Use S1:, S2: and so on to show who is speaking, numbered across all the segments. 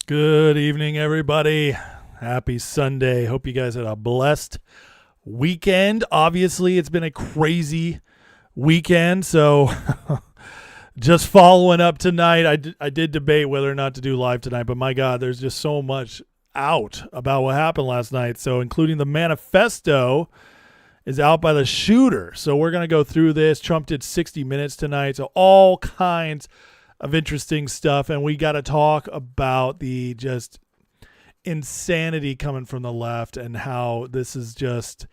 S1: Good evening, everybody. Happy Sunday. Hope you guys had a blessed weekend. Obviously, it's been a crazy weekend, so just following up tonight, I did debate whether or not to do live tonight, but my God, there's just so much out about what happened last night. So including the manifesto is out by the shooter. So we're going to go through this. Trump did 60 minutes tonight, so all kinds of interesting stuff, and we got to talk about the just insanity coming from the left and how this is just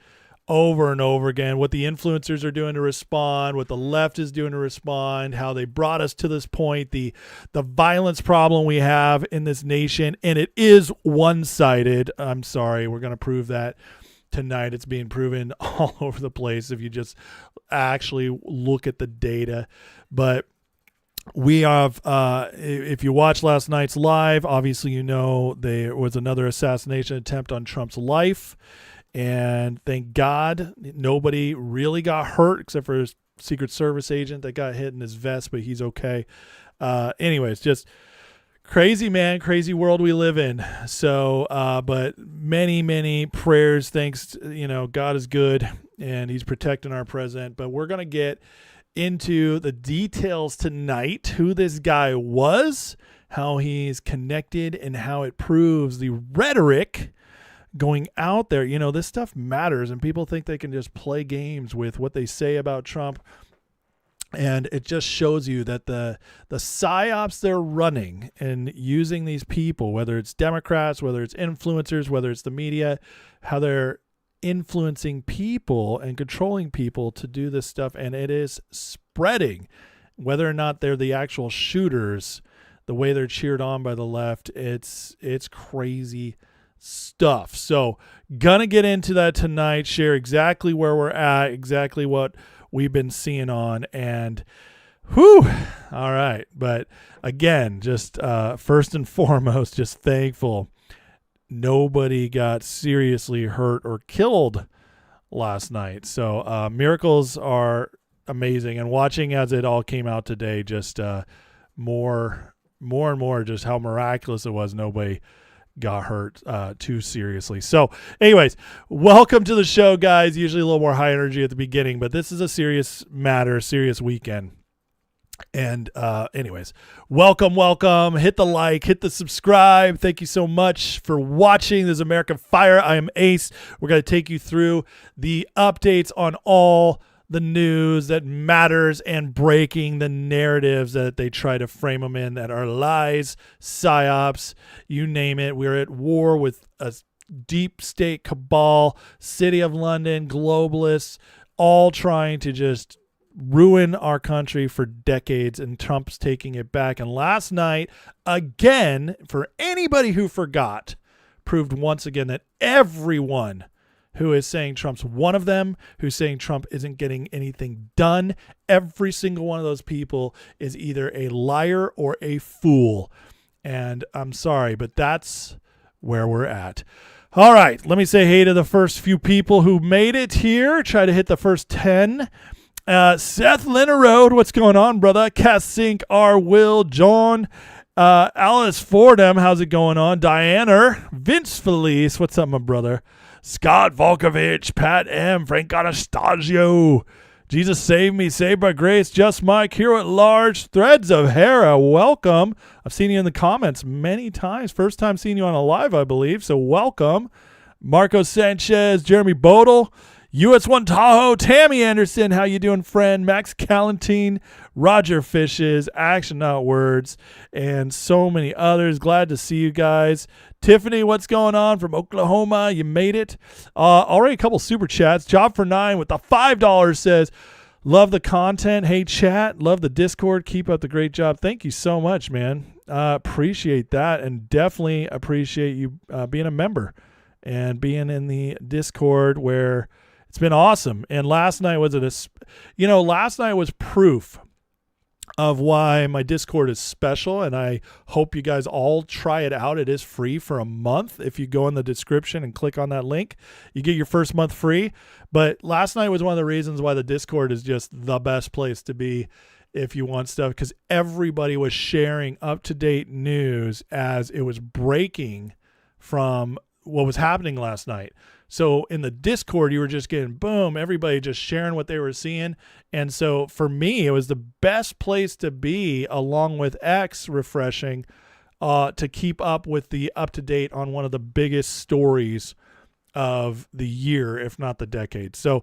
S1: over and over again, what the influencers are doing to respond, what the left is doing to respond, how they brought us to this point, the violence problem we have in this nation, and it is one-sided. I'm sorry, we're going to prove that tonight. It's being proven all over the place if you just actually look at the data. But we have, if you watched last night's live, obviously you know there was another assassination attempt on Trump's life. And thank God nobody really got hurt except for his Secret Service agent that got hit in his vest, but he's okay. Anyways, just crazy, man, crazy world we live in. So, but many, many prayers. Thanks, God is good and he's protecting our president. But we're going to get into the details tonight, who this guy was, how he's connected, and how it proves the rhetoric going out there. This stuff matters, and people think they can just play games with what they say about Trump. And it just shows you that the psyops they're running and using these people, whether it's Democrats, whether it's influencers, whether it's the media, how they're influencing people and controlling people to do this stuff, and it is spreading. Whether or not they're the actual shooters, the way they're cheered on by the left, it's crazy stuff. So gonna get into that tonight, share exactly where we're at, exactly what we've been seeing on, and whew, all right. But again, just first and foremost, just thankful nobody got seriously hurt or killed last night. So miracles are amazing, and watching as it all came out today, just more and more just how miraculous it was. Nobody got hurt too seriously. So anyways, welcome to the show, guys. Usually a little more high energy at the beginning, but this is a serious matter, serious weekend. And anyways, welcome. Hit the like, hit the subscribe. Thank you so much for watching. This is American Fire. I am Ace. We're going to take you through the updates on all the news that matters and breaking the narratives that they try to frame them in that are lies, psyops, you name it. We're at war with a deep state cabal, City of London, globalists, all trying to just ruin our country for decades, and Trump's taking it back. And last night, again, for anybody who forgot, proved once again that everyone who is saying Trump's one of them, who's saying Trump isn't getting anything done, every single one of those people is either a liar or a fool. And I'm sorry, but that's where we're at. All right, let me say hey to the first few people who made it here. Try to hit the first 10. Seth Linnerode, what's going on, brother? Cass Sink, R. Will, John, Alice Fordham, how's it going on? Diana, Vince Felice, what's up, my brother? Scott Volkovich, Pat M, Frank Anastasio, Jesus Save Me, Saved by Grace, Just Mike, Hero at Large, Threads of Hera, welcome. I've seen you in the comments many times. First time seeing you on a live, I believe, so welcome. Marco Sanchez, Jeremy Bodel, US1 Tahoe, Tammy Anderson, how you doing, friend? Max Callantine, Roger Fishes, Action Not Words, and so many others. Glad to see you guys. Tiffany, what's going on from Oklahoma? You made it. Already a couple super chats. Job for 9 with the $5 says, love the content. Hey, chat. Love the Discord. Keep up the great job. Thank you so much, man. Appreciate that, and definitely appreciate you being a member and being in the Discord where it's been awesome. And last night was last night was proof of why my Discord is special, and I hope you guys all try it out. It is free for a month. If you go in the description and click on that link, you get your first month free. But last night was one of the reasons why the Discord is just the best place to be. if you want stuff, because everybody was sharing up-to-date news as it was breaking from what was happening last night. So in the Discord, you were just getting boom, everybody just sharing what they were seeing. And so for me, it was the best place to be, along with X refreshing, to keep up with the up-to-date on one of the biggest stories of the year, if not the decade. So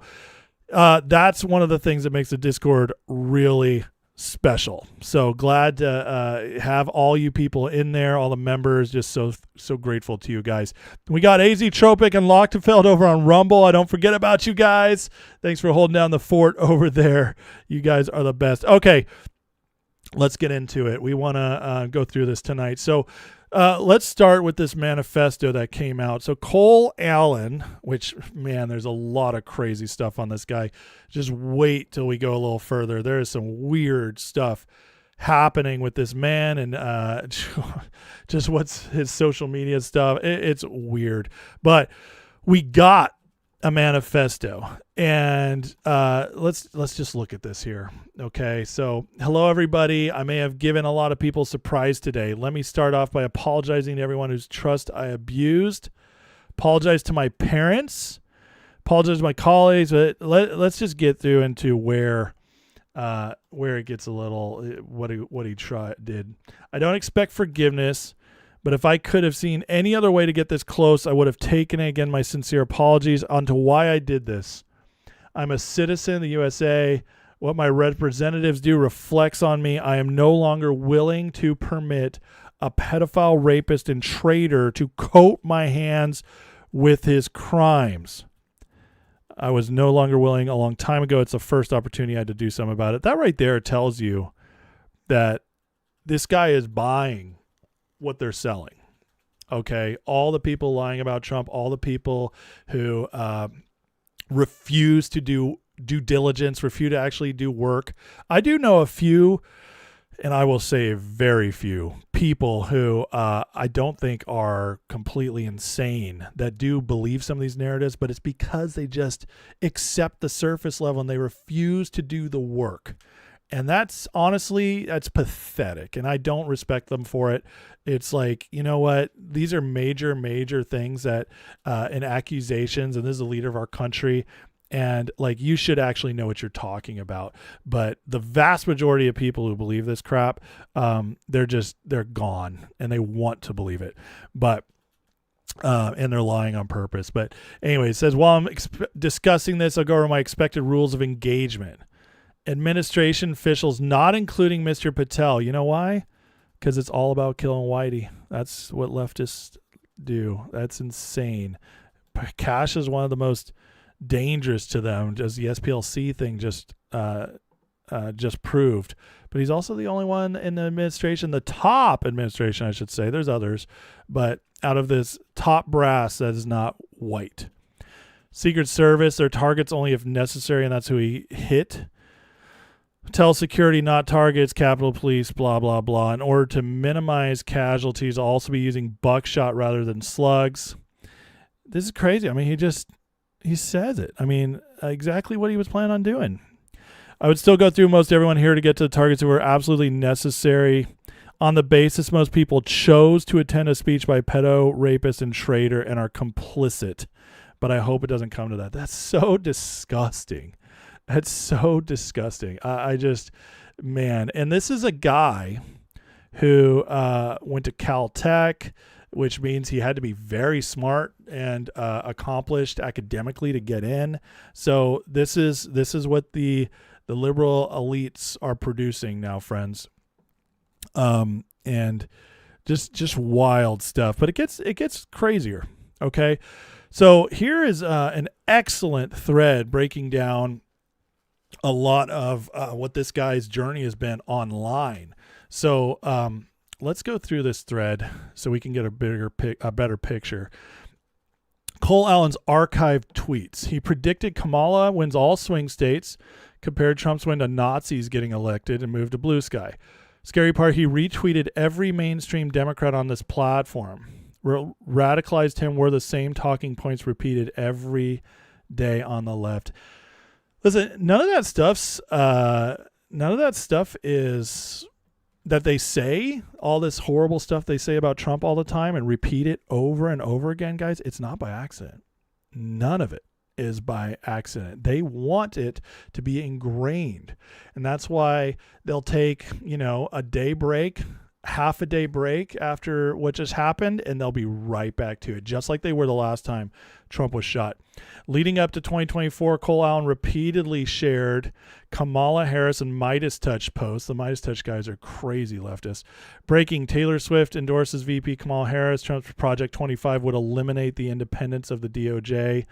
S1: that's one of the things that makes the Discord really special. So glad to have all you people in there, all the members. Just so grateful to you guys. We got AZ Tropic and Lochtefeld over on Rumble. I don't forget about you guys. Thanks for holding down the fort over there. You guys are the best. Okay, let's get into it. We want to go through this tonight. So let's start with this manifesto that came out. So Cole Allen, which, man, there's a lot of crazy stuff on this guy. Just wait till we go a little further. There is some weird stuff happening with this man, and just what's his social media stuff. It's weird. But we got a manifesto, and let's just look at this here. Okay, so hello everybody. I may have given a lot of people surprise today. Let me start off by apologizing to everyone whose trust I abused. Apologize to my parents. Apologize to my colleagues. But let's just get through into where it gets a little what he did. I don't expect forgiveness, but if I could have seen any other way to get this close, I would have taken it. Again, my sincere apologies onto why I did this. I'm a citizen of the USA. What my representatives do reflects on me. I am no longer willing to permit a pedophile, rapist, and traitor to coat my hands with his crimes. I was no longer willing a long time ago. It's the first opportunity I had to do something about it. That right there tells you that this guy is buying what they're selling. Okay, all the people lying about Trump, all the people who refuse to do due diligence, refuse to actually do work. I do know a few, and I will say very few people who I don't think are completely insane that do believe some of these narratives, but it's because they just accept the surface level and they refuse to do the work. And that's honestly, that's pathetic. And I don't respect them for it. It's like, you know what? These are major, major things that and accusations. And this is the leader of our country. And like, you should actually know what you're talking about. But the vast majority of people who believe this crap, they're gone and they want to believe it. But and they're lying on purpose. But anyway, it says, while I'm discussing this, I'll go over my expected rules of engagement. Administration officials, not including Mr. Patel. You know why? Because it's all about killing Whitey. That's what leftists do. That's insane. Cash is one of the most dangerous to them, as the SPLC thing just proved. But he's also the only one in the administration, the top administration, I should say. There's others, but out of this top brass that is not white. Secret Service, their targets only if necessary, and that's who he hit. Tell security, not targets, Capitol Police, blah, blah, blah. In order to minimize casualties, I'll also be using buckshot rather than slugs. This is crazy. I mean, he says it. I mean, exactly what he was planning on doing. I would still go through most everyone here to get to the targets that were absolutely necessary. On the basis, most people chose to attend a speech by pedo, rapist, and traitor and are complicit. But I hope it doesn't come to that. That's so disgusting. That's so disgusting. I just, man. And this is a guy who went to Caltech, which means he had to be very smart and accomplished academically to get in. So this is what the liberal elites are producing now, friends. And just wild stuff. But it gets crazier. Okay. So here is an excellent thread breaking down a lot of what this guy's journey has been online. So let's go through this thread so we can get a better picture. Cole Allen's archived tweets. He predicted Kamala wins all swing states, compared Trump's win to Nazis getting elected, and moved to blue sky. Scary part, he retweeted every mainstream Democrat on this platform. Radicalized him were the same talking points repeated every day on the left. Listen, none of that stuff's none of that stuff is that they say, all this horrible stuff they say about Trump all the time and repeat it over and over again, guys. It's not by accident. None of it is by accident. They want it to be ingrained. And that's why they'll take, a day break, half a day break after what just happened, and they'll be right back to it, just like they were the last time Trump was shot. Leading up to 2024, Cole Allen repeatedly shared Kamala Harris and Midas Touch posts. The Midas Touch guys are crazy leftists. Breaking: Taylor Swift endorses VP Kamala Harris. Trump's Project 25 would eliminate the independence of the DOJ.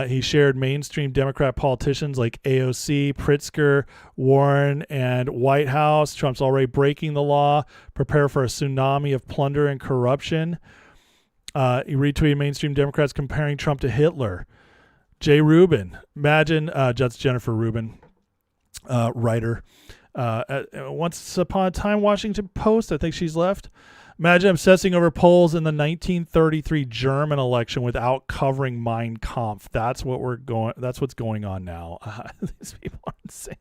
S1: He shared mainstream Democrat politicians like AOC, Pritzker, Warren, and White House. Trump's already breaking the law. Prepare for a tsunami of plunder and corruption. He retweeted mainstream Democrats comparing Trump to Hitler. Jay Rubin. Imagine, that's Jennifer Rubin, writer. Once upon a time, Washington Post. I think she's left. Imagine obsessing over polls in the 1933 German election without covering Mein Kampf. That's what's going on now. These people are insane.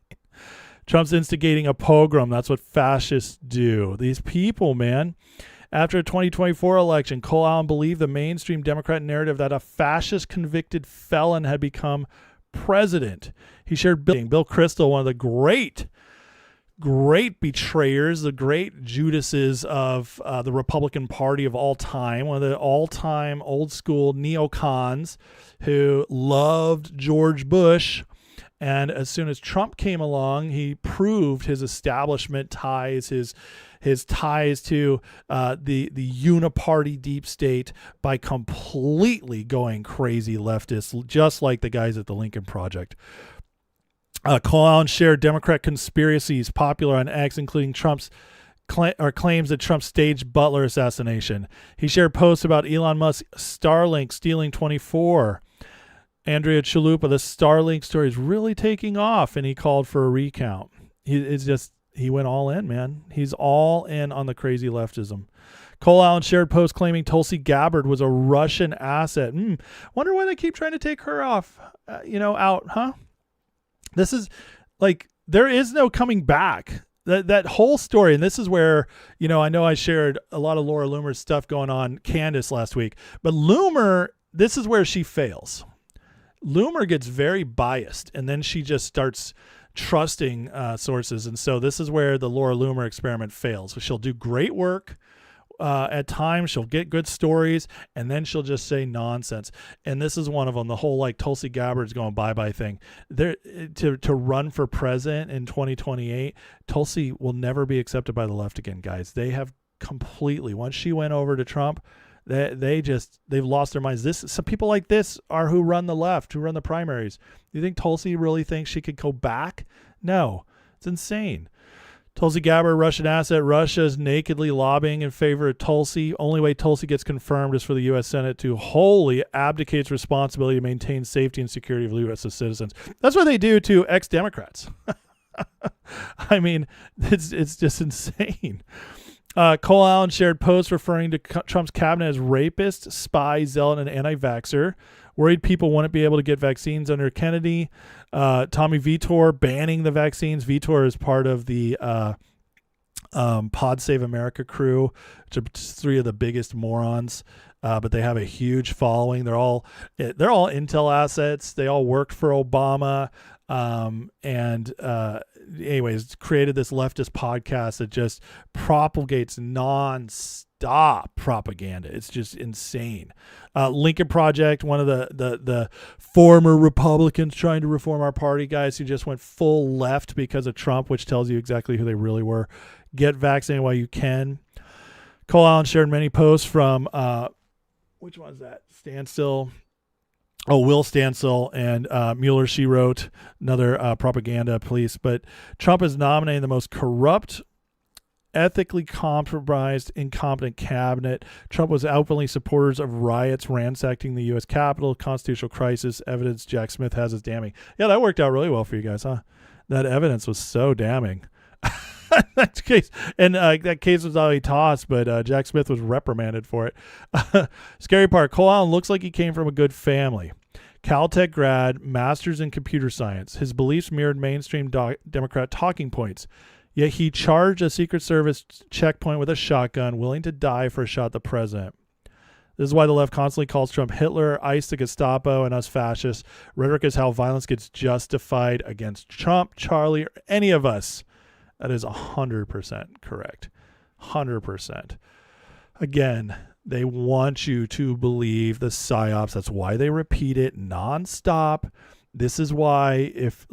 S1: Trump's instigating a pogrom. That's what fascists do. These people, man. After a 2024 election, Cole Allen believed the mainstream Democrat narrative that a fascist convicted felon had become president. He shared Bill Kristol, one of the great betrayers, the great Judases of the Republican Party of all time, one of the all-time old-school neocons who loved George Bush. And as soon as Trump came along, he proved his establishment ties, his ties to the uniparty deep state by completely going crazy leftist, just like the guys at the Lincoln Project. Cole Allen shared Democrat conspiracies popular on X, including Trump's claims that Trump staged Butler assassination. He shared posts about Elon Musk's Starlink stealing 24. Andrea Chalupa, the Starlink story is really taking off, and he called for a recount. He went all in, man. He's all in on the crazy leftism. Cole Allen shared posts claiming Tulsi Gabbard was a Russian asset. Wonder why they keep trying to take her off, out, huh? This is like, there is no coming back. That whole story, and this is where, I know I shared a lot of Laura Loomer's stuff going on Candace last week, but Loomer, this is where she fails. Loomer gets very biased, and then she just starts trusting sources. And so this is where the Laura Loomer experiment fails. She'll do great work. At times she'll get good stories, and then she'll just say nonsense. And this is one of them, the whole like Tulsi Gabbard's going bye-bye thing. To run for president in 2028, Tulsi will never be accepted by the left again, guys. They have completely, once she went over to Trump, they've lost their minds. Some people like this are who run the left, who run the primaries. Do you think Tulsi really thinks she could go back? No, it's insane. Tulsi Gabbard, Russian asset. Russia is nakedly lobbying in favor of Tulsi. Only way Tulsi gets confirmed is for the U.S. Senate to wholly abdicate its responsibility to maintain safety and security of U.S. citizens. That's what they do to ex-Democrats. I mean, it's just insane. Cole Allen shared posts referring to Trump's cabinet as rapist, spy, zealot, and anti-vaxxer. Worried people wouldn't be able to get vaccines under Kennedy. Tommy Vitor banning the vaccines. Vitor is part of the Pod Save America crew, which are three of the biggest morons, but they have a huge following. They're all Intel assets. They all worked for Obama. Anyways, created this leftist podcast that just propagates non-stop propaganda. It's just insane. Lincoln Project, one of the former Republicans trying to reform our party guys who just went full left because of Trump, which tells you exactly who they really were. Get vaccinated while you can. Cole Allen shared many posts from, which one is that? Standstill. Oh, Will Stansel and Mueller, she wrote, another propaganda police. But Trump is nominating the most corrupt, ethically compromised, incompetent cabinet. Trump was openly supporters of riots ransacking the U.S. Capitol, constitutional crisis. Evidence Jack Smith has is damning. Yeah, that worked out really well for you guys, huh? That evidence was so damning. That case, and that case was already tossed, but Jack Smith was reprimanded for it. Scary part, Cole Allen looks like he came from a good family. Caltech grad, master's in computer science. His beliefs mirrored mainstream Democrat talking points. Yet he charged a Secret Service checkpoint with a shotgun, willing to die for a shot at the president. This is why the left constantly calls Trump Hitler, ICE the Gestapo, and us fascists. Rhetoric is how violence gets justified against Trump, Charlie, or any of us. That is 100% correct. 100%. Again, they want you to believe the psyops. That's why they repeat it nonstop. This is why if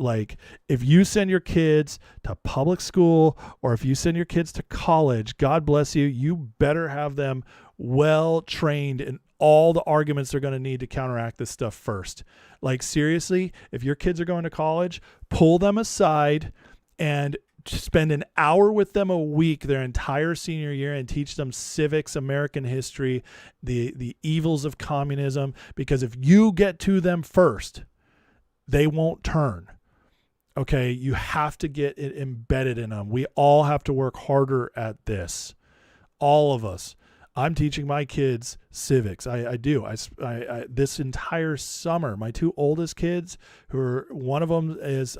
S1: you send your kids to public school or if you send your kids to college, God bless you, you better have them well trained in all the arguments they're going to need to counteract this stuff first. Like seriously, if your kids are going to college, pull them aside and spend an hour with them a week their entire senior year and teach them civics, American history, the evils of communism, because if you get to them first, they won't turn. Okay, you have to get it embedded in them. We all have to work harder at this. All of us. I'm teaching my kids civics. I do. I this entire summer, my two oldest kids, one of them is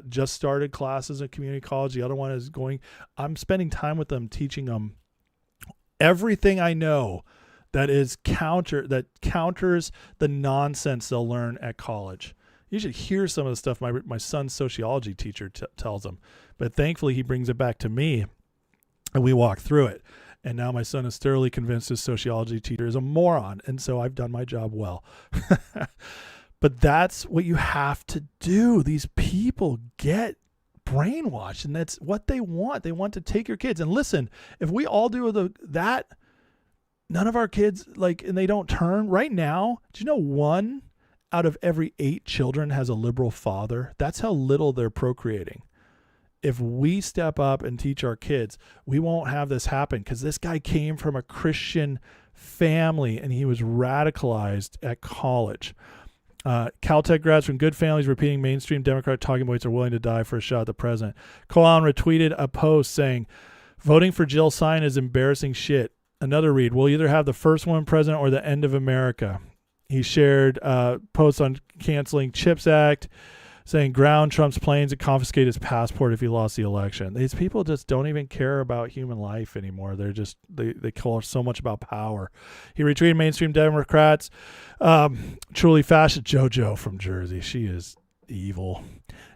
S1: just started classes at community college. The other one is going. I'm spending time with them, teaching them everything I know that counters the nonsense they'll learn at college. You should hear some of the stuff my son's sociology teacher tells them, but thankfully he brings it back to me, and we walk through it. And now my son is thoroughly convinced his sociology teacher is a moron. And so I've done my job well. But that's what you have to do. These people get brainwashed, and that's what they want. They want to take your kids. And listen, if we all do that, none of our kids, and they don't turn. Right now, do you know 1 out of every 8 children has a liberal father? That's how little they're procreating. If we step up and teach our kids, we won't have this happen, because this guy came from a Christian family and he was radicalized at college. Caltech grads from good families repeating mainstream Democrat talking points are willing to die for a shot at the president. Colin retweeted a post saying, voting for Jill Stein is embarrassing shit. Another read, we'll either have the first woman president or the end of America. He shared posts on canceling CHIPS Act, saying ground Trump's planes and confiscate his passport if he lost the election. These people just don't even care about human life anymore. They're just, they care so much about power. He retweeted mainstream Democrats. Truly fascist JoJo from Jersey. She is evil.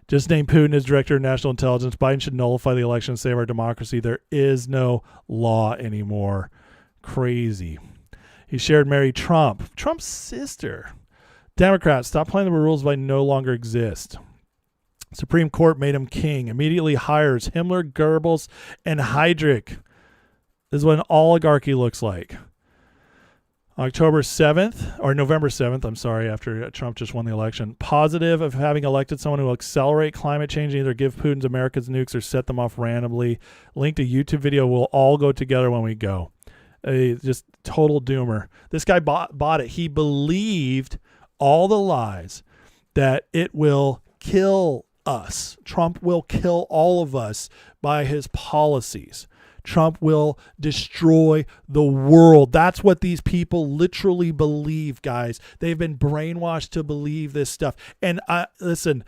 S1: Just named Putin as director of national intelligence. Biden should nullify the election and save our democracy. There is no law anymore. Crazy. He shared Mary Trump, Trump's sister. Democrats, stop playing the rules by no longer exist. Supreme Court made him king. Immediately hires Himmler, Goebbels, and Heydrich. This is what an oligarchy looks like. November 7th, I'm sorry, after Trump just won the election. Positive of having elected someone who will accelerate climate change and either give Putin's America's nukes or set them off randomly. Link to YouTube video. We'll all go together when we go. Just total doomer. This guy bought it. He believed all the lies that it will kill us. Trump will kill all of us by his policies. Trump will destroy the world. That's what these people literally believe, guys. They've been brainwashed to believe this stuff. And listen,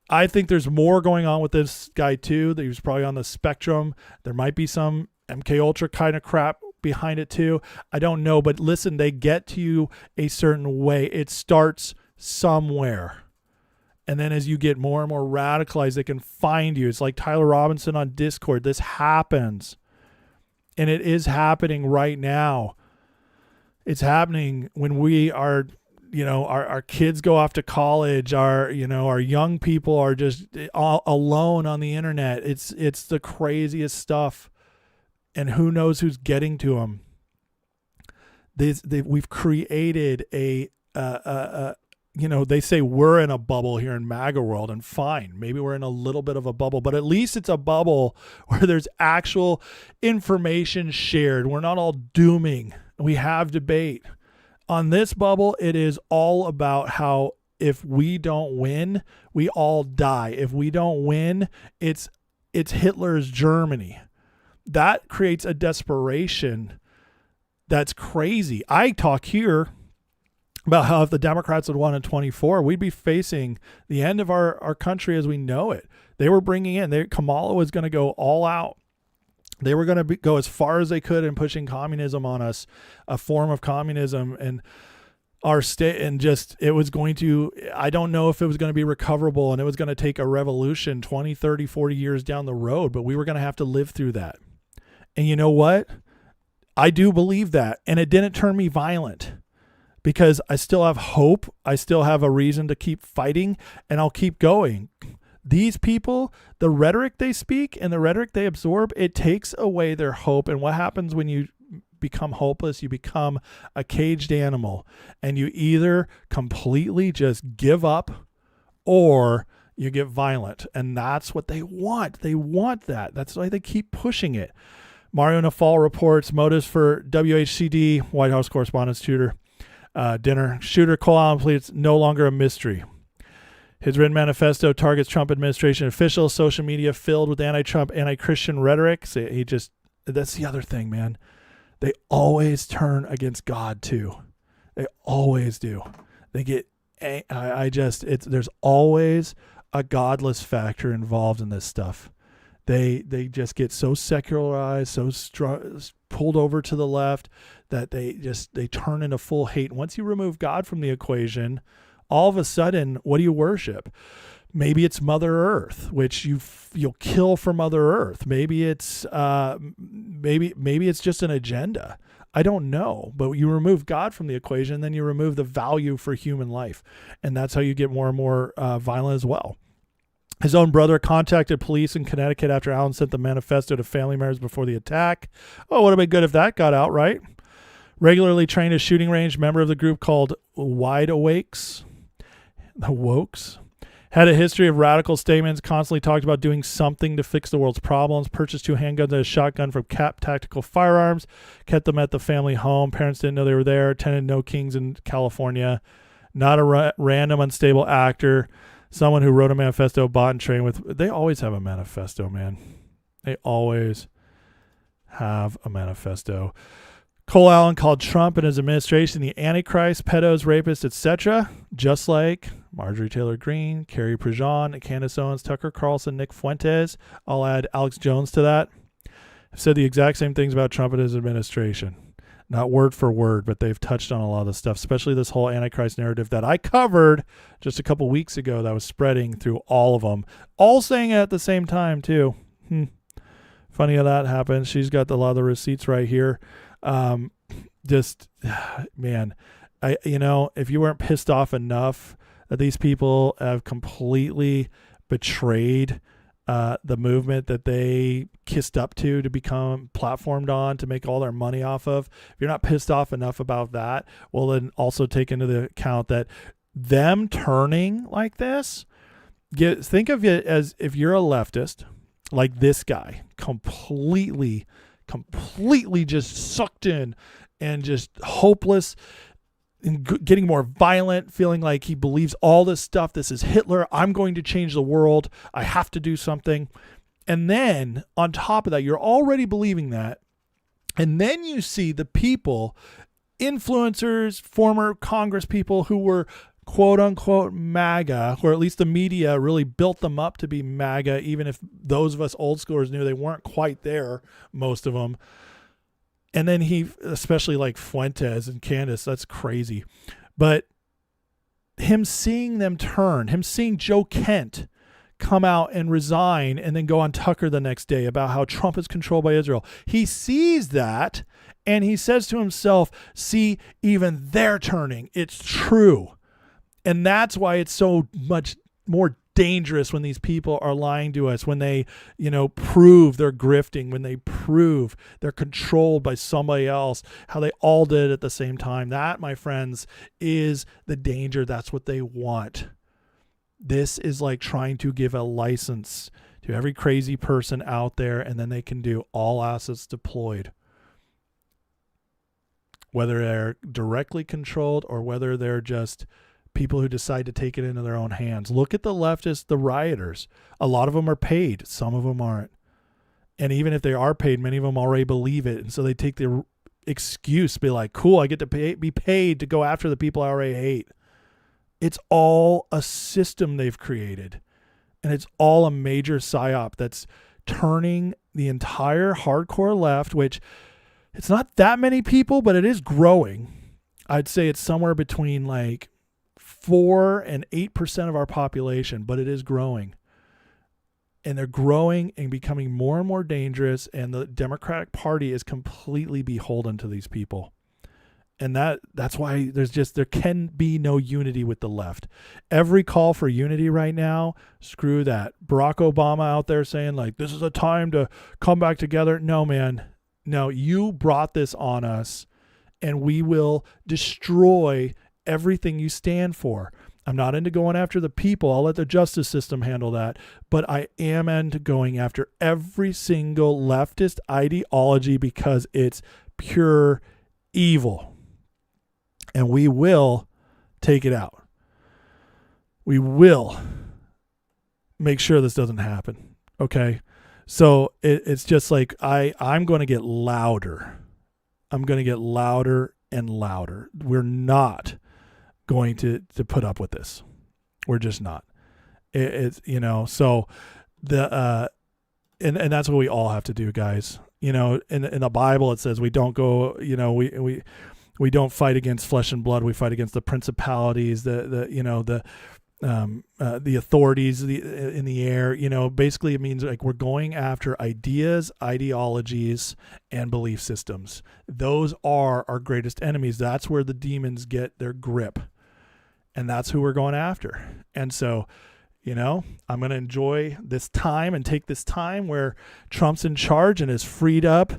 S1: I think there's more going on with this guy too. That he was probably on the spectrum. There might be some MK Ultra kind of crap behind it too. I don't know, but listen, they get to you a certain way. It starts somewhere. And then as you get more and more radicalized, they can find you. It's like Tyler Robinson on Discord. This happens. And it is happening right now. It's happening when we are, our kids go off to college. Our young people are just all alone on the internet. It's the craziest stuff. And who knows who's getting to them. We've created they say we're in a bubble here in MAGA world, and fine, maybe we're in a little bit of a bubble, but at least it's a bubble where there's actual information shared. We're not all dooming. We have debate. On this bubble, it is all about how if we don't win, we all die. If we don't win, it's Hitler's Germany. That creates a desperation that's crazy. I talk here about how if the Democrats had won in 24, we'd be facing the end of our country as we know it. They were bringing in, Kamala was going to go all out. They were going to go as far as they could in pushing communism on us, a form of communism, and our state, and just, it was going to, I don't know if it was going to be recoverable, and it was going to take a revolution 20, 30, 40 years down the road, but we were going to have to live through that. And you know what? I do believe that, and it didn't turn me violent. Because I still have hope, I still have a reason to keep fighting, and I'll keep going. These people, the rhetoric they speak and the rhetoric they absorb, it takes away their hope. And what happens when you become hopeless? You become a caged animal, and you either completely just give up or you get violent. And that's what they want. They want that. That's why they keep pushing it. Mario Nafal reports motives for WHCD, White House Correspondents Dinner. Shooter Cole Allen pleads no longer a mystery. His written manifesto targets Trump administration officials, social media filled with anti-Trump, anti-Christian rhetoric. So that's the other thing, man. They always turn against God too. They always do. They get, there's always a godless factor involved in this stuff. They just get so secularized, so pulled over to the left that they turn into full hate. Once you remove God from the equation, all of a sudden, what do you worship? Maybe it's Mother Earth, which you'll kill for Mother Earth. Maybe it's maybe it's just an agenda. I don't know, but you remove God from the equation, then you remove the value for human life, and that's how you get more and more violent as well. His own brother contacted police in Connecticut after Allen sent the manifesto to family members before the attack. Oh, would have been good if that got out, right? Regularly trained at shooting range, member of the group called Wide Awakes, the Wokes. Had a history of radical statements, constantly talked about doing something to fix the world's problems, purchased 2 handguns and a shotgun from Cap Tactical Firearms, kept them at the family home. Parents didn't know they were there, attended No Kings in California. Not a random, unstable actor. Someone who wrote a manifesto, bought and trained with. They always have a manifesto, man. They always have a manifesto. Cole Allen called Trump and his administration the Antichrist, pedos, rapists, etc., just like Marjorie Taylor Greene, Carrie Prejean, Candace Owens, Tucker Carlson, Nick Fuentes. I'll add Alex Jones to that. Have said the exact same things about Trump and his administration. Not word for word, but they've touched on a lot of the stuff, especially this whole Antichrist narrative that I covered just a couple weeks ago that was spreading through all of them, all saying it at the same time, too. Funny how that happens. She's got a lot of the receipts right here. Man, if you weren't pissed off enough that these people have completely betrayed the movement that they kissed up to become platformed on, to make all their money off of. If you're not pissed off enough about that, well, then also take into the account that them turning like this, think of it as if you're a leftist, like this guy, completely just sucked in and just hopeless and getting more violent, feeling like he believes all this stuff. This is Hitler. I'm going to change the world. I have to do something. And then on top of that, you're already believing that. And then you see the people, influencers, former Congress people who were quote unquote MAGA, or at least the media really built them up to be MAGA, even if those of us old schoolers knew they weren't quite there, most of them. And then he, especially like Fuentes and Candace, that's crazy. But him seeing them turn, him seeing Joe Kent come out and resign and then go on Tucker the next day about how Trump is controlled by Israel. He sees that and he says to himself, see, even they're turning. It's true. And that's why it's so much more dangerous when these people are lying to us, when they, prove they're grifting, when they prove they're controlled by somebody else, how they all did it at the same time. That, my friends, is the danger. That's what they want. This is like trying to give a license to every crazy person out there, and then they can do all assets deployed. Whether they're directly controlled or whether they're just people who decide to take it into their own hands. Look at the leftists, the rioters. A lot of them are paid. Some of them aren't. And even if they are paid, many of them already believe it. And so they take the excuse to be like, cool, I get to be paid to go after the people I already hate. It's all a system they've created. And it's all a major psyop that's turning the entire hardcore left, which it's not that many people, but it is growing. I'd say it's somewhere between like 4 and 8% of our population, but it is growing. And they're growing and becoming more and more dangerous. And the Democratic Party is completely beholden to these people. And that's why there can be no unity with the left. Every call for unity right now, screw that. Barack Obama out there saying like, this is a time to come back together. No, man. No, you brought this on us, and we will destroy everything you stand for. I'm not into going after the people. I'll let the justice system handle that. But I am into going after every single leftist ideology because it's pure evil. And we will take it out. We will make sure this doesn't happen. Okay? So it's just like I'm going to get louder. I'm going to get louder and louder. We're not going to put up with this. We're just not. It's so the and that's what we all have to do, guys. In the Bible it says we don't go, we don't fight against flesh and blood. We fight against the principalities, the authorities in the air. Basically it means like we're going after ideas, ideologies, and belief systems. Those are our greatest enemies. That's where the demons get their grip. And that's who we're going after. And so, I'm going to enjoy this time and take this time where Trump's in charge and has freed up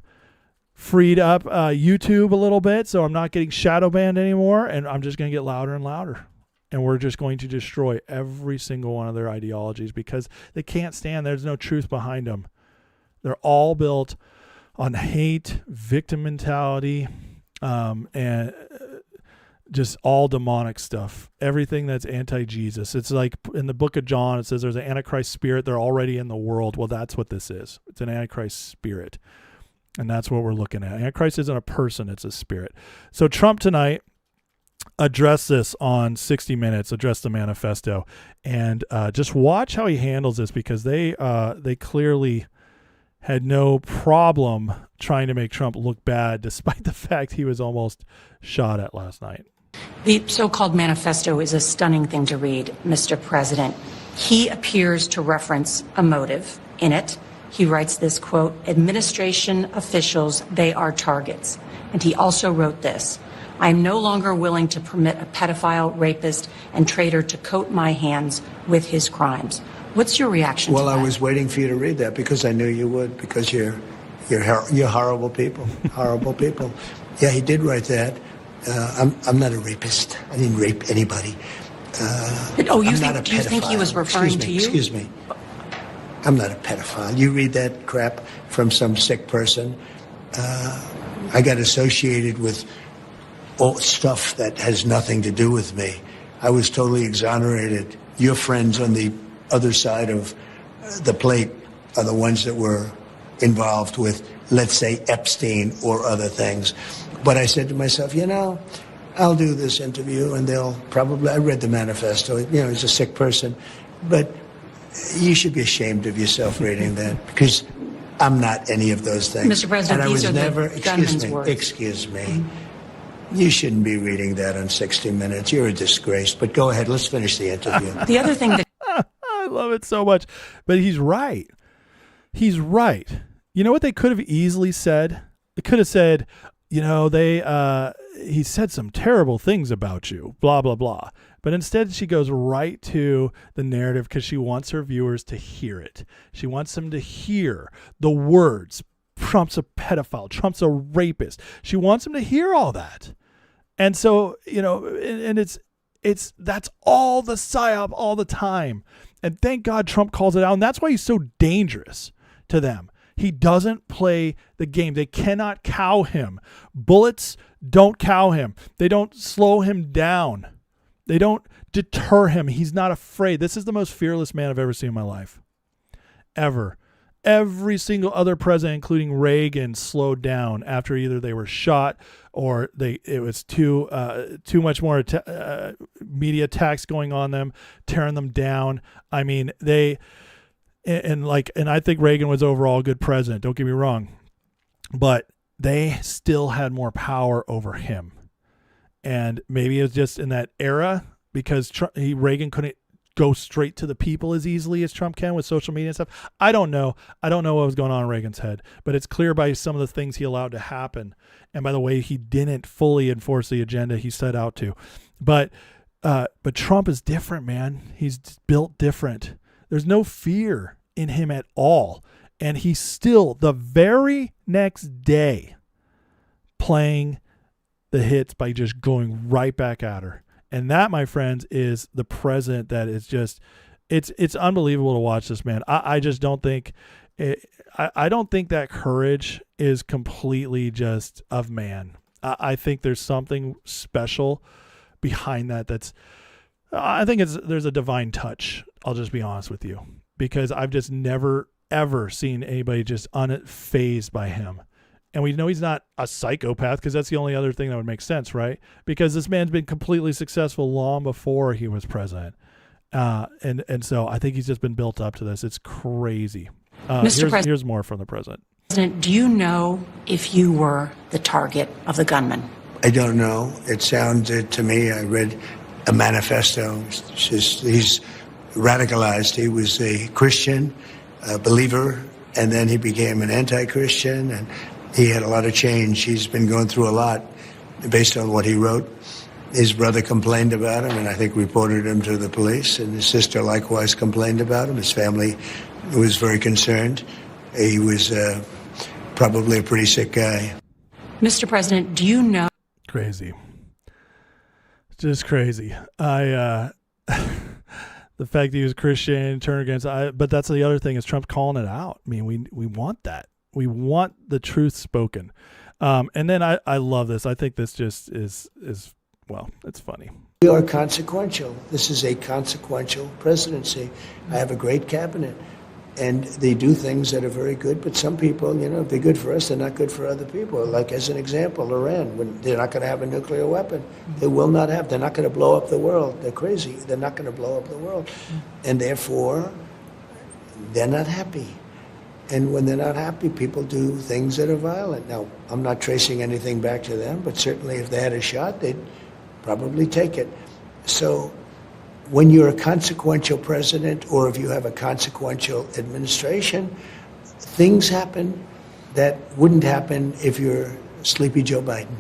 S1: YouTube a little bit. So I'm not getting shadow banned anymore. And I'm just going to get louder and louder. And we're just going to destroy every single one of their ideologies because they can't stand. There's no truth behind them. They're all built on hate, victim mentality, and just all demonic stuff. Everything that's anti-Jesus. It's like in the book of John, it says there's an Antichrist spirit. They're already in the world. Well, that's what this is. It's an Antichrist spirit. And that's what we're looking at. Antichrist isn't a person. It's a spirit. So Trump tonight addressed this on 60 Minutes, addressed the manifesto. And just watch how he handles this because they clearly had no problem trying to make Trump look bad despite the fact he was almost shot at last night.
S2: The so-called manifesto is a stunning thing to read, Mr. President. He appears to reference a motive in it. He writes this, quote, administration officials, they are targets. And he also wrote this, I am no longer willing to permit a pedophile, rapist, and traitor to coat my hands with his crimes. What's your reaction to that?
S3: Well, I was waiting for you to read that because I knew you would, because you're horrible people, horrible people. Yeah, he did write that. I'm not a rapist. I didn't rape anybody.
S2: Do you think he was referring to you?
S3: Excuse me. I'm not a pedophile. You read that crap from some sick person. I got associated with all stuff that has nothing to do with me. I was totally exonerated. Your friends on the other side of the plate are the ones that were involved with, let's say, Epstein or other things. But I said to myself, I'll do this interview and I read the manifesto. He's a sick person. But you should be ashamed of yourself reading that because I'm not any of those things.
S2: Mr. President,
S3: and
S2: these
S3: I was
S2: are
S3: never,
S2: the gunman's words.
S3: Excuse me. You shouldn't be reading that on 60 Minutes. You're a disgrace. But go ahead. Let's finish the interview.
S2: The other thing that
S1: I love it so much. But he's right. He's right. You know what they could have easily said? They could have said, he said some terrible things about you, blah, blah, blah. But instead she goes right to the narrative because she wants her viewers to hear it. She wants them to hear the words. Trump's a pedophile. Trump's a rapist. She wants them to hear all that. And so, and it's that's all the psyop all the time. And thank God Trump calls it out. And that's why he's so dangerous to them. He doesn't play the game. They cannot cow him. Bullets don't cow him. They don't slow him down. They don't deter him. He's not afraid. This is the most fearless man I've ever seen in my life. Ever. Every single other president, including Reagan, slowed down after either they were shot or it was too much more media attacks going on them, tearing them down. I mean, and I think Reagan was overall a good president. Don't get me wrong, but they still had more power over him, and maybe it was just in that era because Reagan couldn't go straight to the people as easily as Trump can with social media and stuff. I don't know what was going on in Reagan's head, but it's clear by some of the things he allowed to happen and by the way he didn't fully enforce the agenda he set out to. But Trump is different, man. He's built different. There's no fear in him at all. And he's still the very next day playing the hits by just going right back at her. And that, my friends, is the president that is just, it's unbelievable to watch this man. I just don't think, I don't think that courage is completely just of man. I think there's something special behind that. I think there's a divine touch. I'll just be honest with you, because I've just never, ever seen anybody just unfazed by him. And we know he's not a psychopath because that's the only other thing that would make sense, right? Because this man's been completely successful long before he was president. And so I think he's just been built up to this. It's crazy. Here's more from the president.
S2: President, do you know if you were the target of the gunman?
S3: I don't know. It sounded to me, I read a manifesto. He's radicalized. He was a Christian, a believer, and then he became an anti-Christian, and he had a lot of change. He's been going through a lot based on what he wrote. His brother complained about him and I think reported him to the police, and his sister likewise complained about him. His family was very concerned. He was probably a pretty sick guy.
S2: Mr. President, do you know?
S1: Crazy. Just crazy. The fact that he was Christian, turned against, but that's the other thing is Trump calling it out. I mean, we want that. We want the truth spoken. And then I love this. I think this just is well, it's funny.
S3: We are consequential. This is a consequential presidency. I have a great cabinet, and they do things that are very good, but some people, if they're good for us, they're not good for other people. Like, as an example, Iran, when they're not going to have a nuclear weapon. They will not have. They're not going to blow up the world. They're crazy. They're not going to blow up the world. And therefore, they're not happy. And when they're not happy, people do things that are violent. Now, I'm not tracing anything back to them, but certainly if they had a shot, they'd probably take it. So when you're a consequential president, or if you have a consequential administration, things happen that wouldn't happen if you're Sleepy Joe Biden.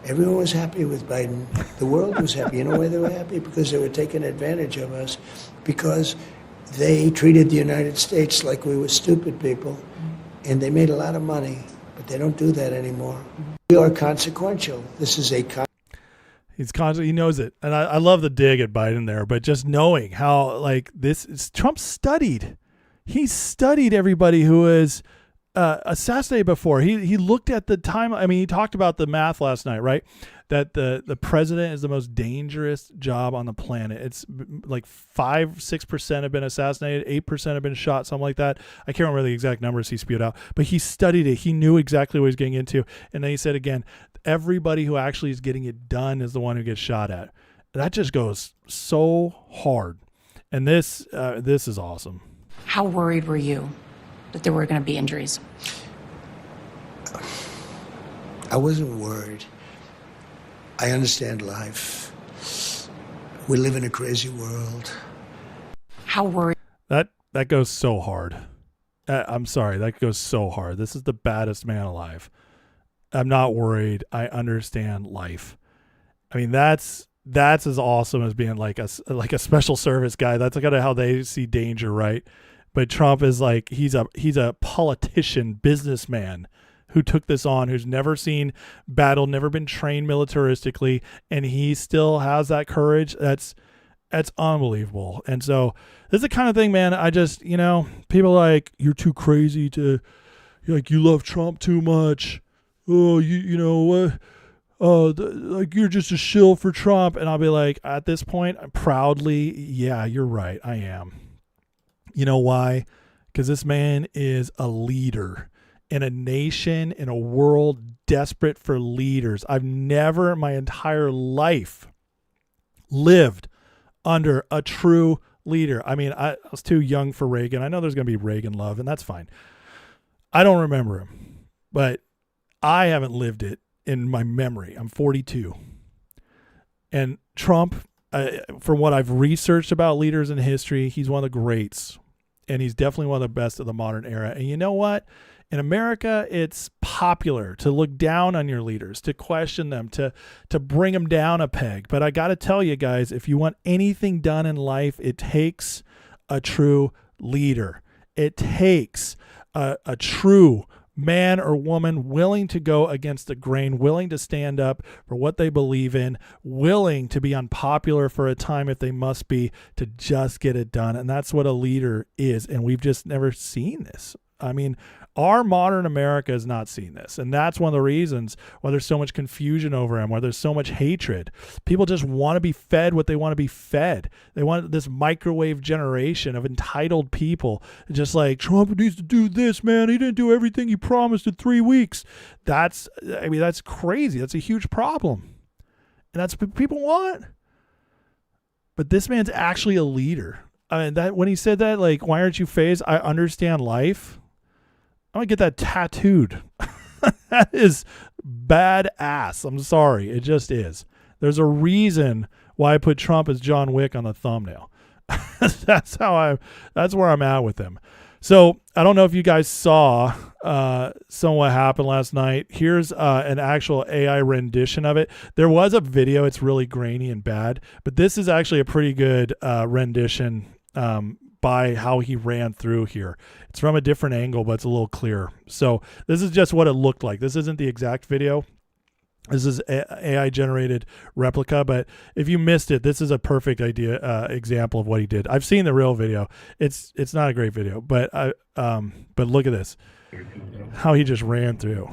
S3: Everyone was happy with Biden. The world was happy. You know why they were happy? Because they were taking advantage of us, because they treated the United States like we were stupid people, and they made a lot of money, but they don't do that anymore. We are consequential. This is a
S1: he knows it. And I love the dig at Biden there, but just knowing how, like, this is Trump studied. He studied everybody who was assassinated before. He looked at the time. I mean, he talked about the math last night, right? That the president is the most dangerous job on the planet. It's like 6% have been assassinated, 8% have been shot, something like that. I can't remember the exact numbers he spewed out, but he studied it. He knew exactly what he was getting into. And then he said again, everybody who actually is getting it done is the one who gets shot at. That just goes so hard. And this is awesome.
S2: How worried were you that there were going to be injuries?
S3: I wasn't worried. I understand life. We live in a crazy world.
S2: How worried?
S1: That goes so hard. I'm sorry, that goes so hard. This is the baddest man alive. I'm not worried. I understand life. I mean, that's as awesome as being like a special service guy. That's kind of how they see danger, right? But Trump is like, he's a politician, businessman who took this on, who's never seen battle, never been trained militaristically, and he still has that courage. That's unbelievable. And so this is the kind of thing, man, I just, people are like, you're too crazy to, like, you love Trump too much. Oh, like you're just a shill for Trump. And I'll be like, at this point, I'm proudly, yeah, you're right. I am. You know why? because this man is a leader in a nation, in a world desperate for leaders. I've never in my entire life lived under a true leader. I mean, I was too young for Reagan. I know there's going to be Reagan love, and that's fine. I don't remember him, but I haven't lived it in my memory. I'm 42. And Trump, from what I've researched about leaders in history, he's one of the greats. And he's definitely one of the best of the modern era. And you know what? In America, it's popular to look down on your leaders, to question them, to bring them down a peg. But I got to tell you guys, if you want anything done in life, it takes a true leader. It takes a true man or woman willing to go against the grain, willing to stand up for what they believe in, willing to be unpopular for a time if they must be, to just get it done. And that's what a leader is. And we've just never seen this. I mean, our modern America has not seen this. And that's one of the reasons why there's so much confusion over him, why there's so much hatred. People just want to be fed what they want to be fed. They want this microwave generation of entitled people. Just like, Trump needs to do this, man. He didn't do everything he promised in 3 weeks. That's crazy. That's a huge problem. And that's what people want. But this man's actually a leader. I mean, that when he said that, like, why aren't you phased? I understand life. I'm going to get that tattooed. That is badass. I'm sorry. It just is. There's a reason why I put Trump as John Wick on the thumbnail. That's where I'm at with him. So I don't know if you guys saw some of what happened last night. Here's an actual AI rendition of it. There was a video. It's really grainy and bad, but this is actually a pretty good rendition by how he ran through here. It's from a different angle, but it's a little clearer. So this is just what it looked like. This isn't the exact video. This is AI generated replica, but if you missed it, this is a perfect example of what he did. I've seen the real video. It's not a great video, but look at this. How he just ran through.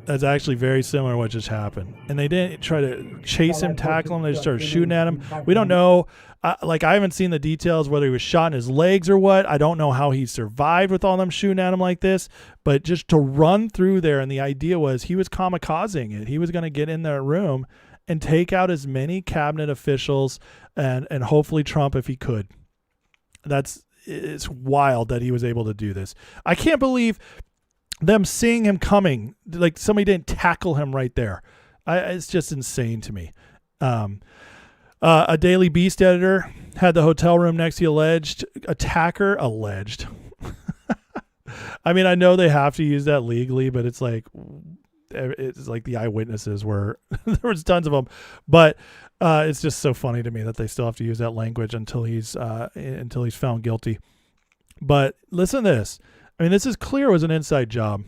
S1: That's actually very similar to what just happened. And they didn't try to chase him, tackle him. They just started shooting at him. We don't know. I haven't seen the details, whether he was shot in his legs or what. I don't know how he survived with all them shooting at him like this. But just to run through there, and the idea was he was kamikazing it. He was going to get in that room and take out as many cabinet officials and hopefully Trump if he could. It's wild that he was able to do this. I can't believe them seeing him coming, like somebody didn't tackle him right there. It's just insane to me. A Daily Beast editor had the hotel room next to the alleged attacker. Alleged. I mean, I know they have to use that legally, but it's like the eyewitnesses were there was tons of them, but it's just so funny to me that they still have to use that language until he's found guilty. But listen to this. I mean, this is clear it was an inside job.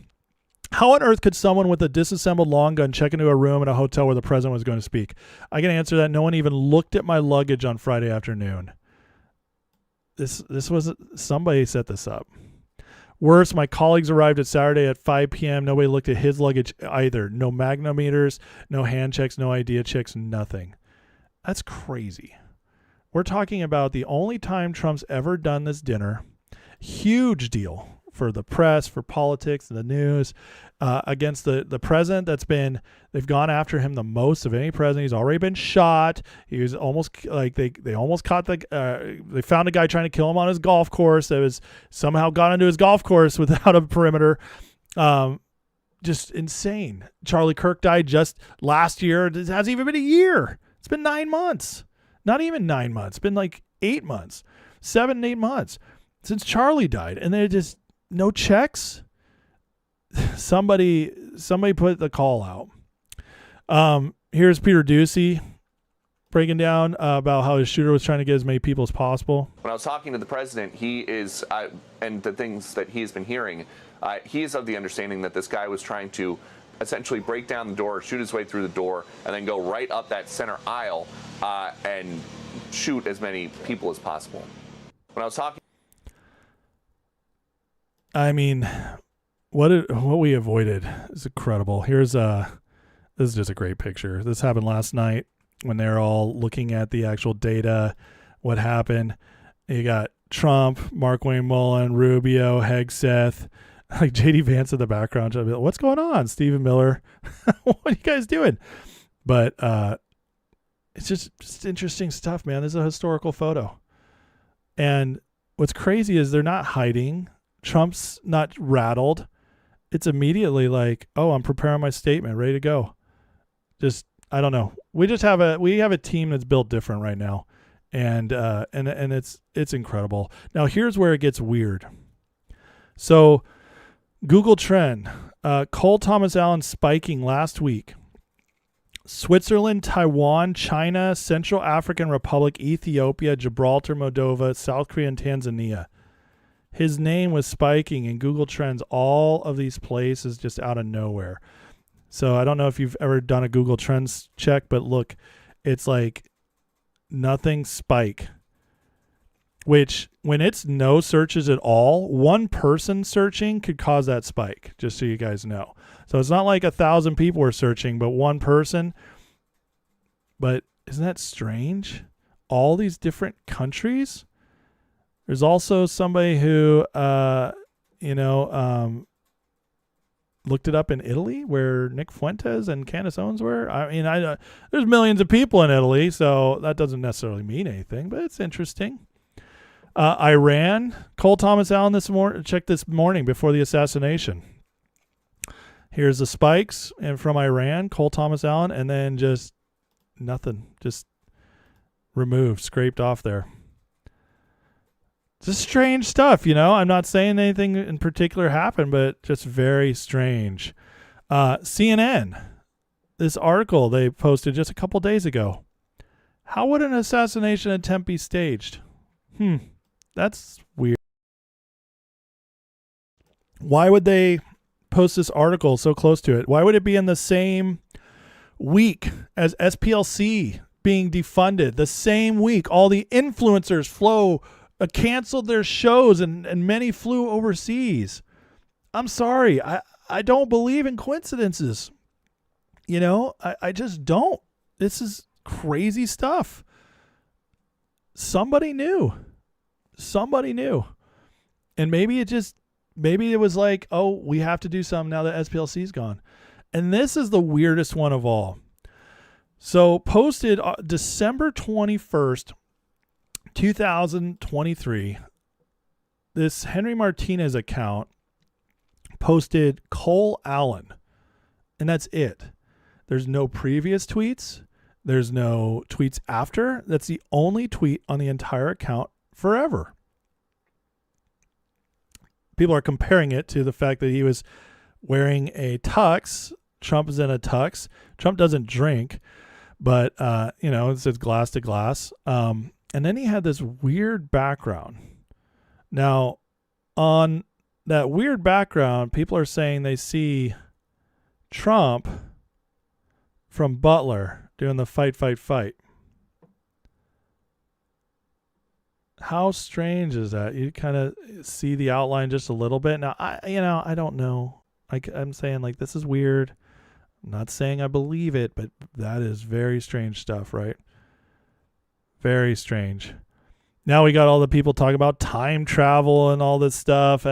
S1: How on earth could someone with a disassembled long gun check into a room at a hotel where the president was going to speak? I can answer that. No one even looked at my luggage on Friday afternoon. This was somebody set this up. Worse, my colleagues arrived at Saturday at 5 p.m. Nobody looked at his luggage either. No magnometers, no hand checks, no idea checks, nothing. That's crazy. We're talking about the only time Trump's ever done this dinner. Huge deal for the press, for politics, and the news, against the president they've gone after him the most of any president. He's already been shot. He was almost like they almost caught they found a guy trying to kill him on his golf course that was somehow got into his golf course without a perimeter. Just insane. Charlie Kirk died just last year. It hasn't even been a year. It's been 9 months. Not even 9 months. It's been like 8 months, 7, 8 months since Charlie died. And they're just no checks. Somebody put the call out. Here's Peter Ducey breaking down about how his shooter was trying to get as many people as possible.
S4: When I was talking to the president, he is, and the things that he's been hearing, he is of the understanding that this guy was trying to essentially break down the door, shoot his way through the door, and then go right up that center aisle and shoot as many people as possible. When I was talking,
S1: I mean, what we avoided is incredible. This is just a great picture. This happened last night when they're all looking at the actual data, what happened. You got Trump, Mark Wayne Mullen, Rubio, Hegseth, like JD Vance in the background. Like, what's going on? Stephen Miller. What are you guys doing? But it's just interesting stuff, man. This is a historical photo. And what's crazy is they're not hiding. Trump's not rattled. It's immediately like, oh, I'm preparing my statement, ready to go. Just, I don't know. We have a team that's built different right now. And it's incredible. Now here's where it gets weird. So Google Trend, Cole Thomas Allen spiking last week. Switzerland, Taiwan, China, Central African Republic, Ethiopia, Gibraltar, Moldova, South Korea, and Tanzania. His name was spiking in Google Trends, all of these places just out of nowhere. So I don't know if you've ever done a Google Trends check, but look, it's like nothing spike, which when it's no searches at all, one person searching could cause that spike, just so you guys know. So it's not like 1,000 people were searching, but one person. But isn't that strange? All these different countries. There's also somebody who, looked it up in Italy, where Nick Fuentes and Candace Owens were. I mean, there's millions of people in Italy, so that doesn't necessarily mean anything, but it's interesting. Iran, Cole Thomas Allen checked this morning before the assassination. Here's the spikes, and from Iran, Cole Thomas Allen, and then just nothing, just removed, scraped off there. Just strange stuff, I'm not saying anything in particular happened, but just very strange. CNN, this article they posted just a couple days ago. How would an assassination attempt be staged? That's weird. Why would they post this article so close to it? Why would it be in the same week as SPLC being defunded? The same week all the influencers canceled their shows and many flew overseas. I'm sorry. I don't believe in coincidences. I just don't. This is crazy stuff. Somebody knew. And maybe it was like, oh, we have to do something now that SPLC's gone. And this is the weirdest one of all. So posted December 21st, 2023, this Henry Martinez account posted Cole Allen, and that's it. There's no previous tweets. There's no tweets after. That's the only tweet on the entire account forever. People are comparing it to the fact that he was wearing a tux. Trump is in a tux. Trump doesn't drink, but, it says glass to glass. And then he had this weird background. Now, on that weird background, people are saying they see Trump from Butler doing the fight, fight, fight. How strange is that? You kind of see the outline just a little bit. Now, I don't know. I'm saying, like, this is weird. I'm not saying I believe it, but that is very strange stuff, right? Very strange. Now we got all the people talking about time travel and all this stuff.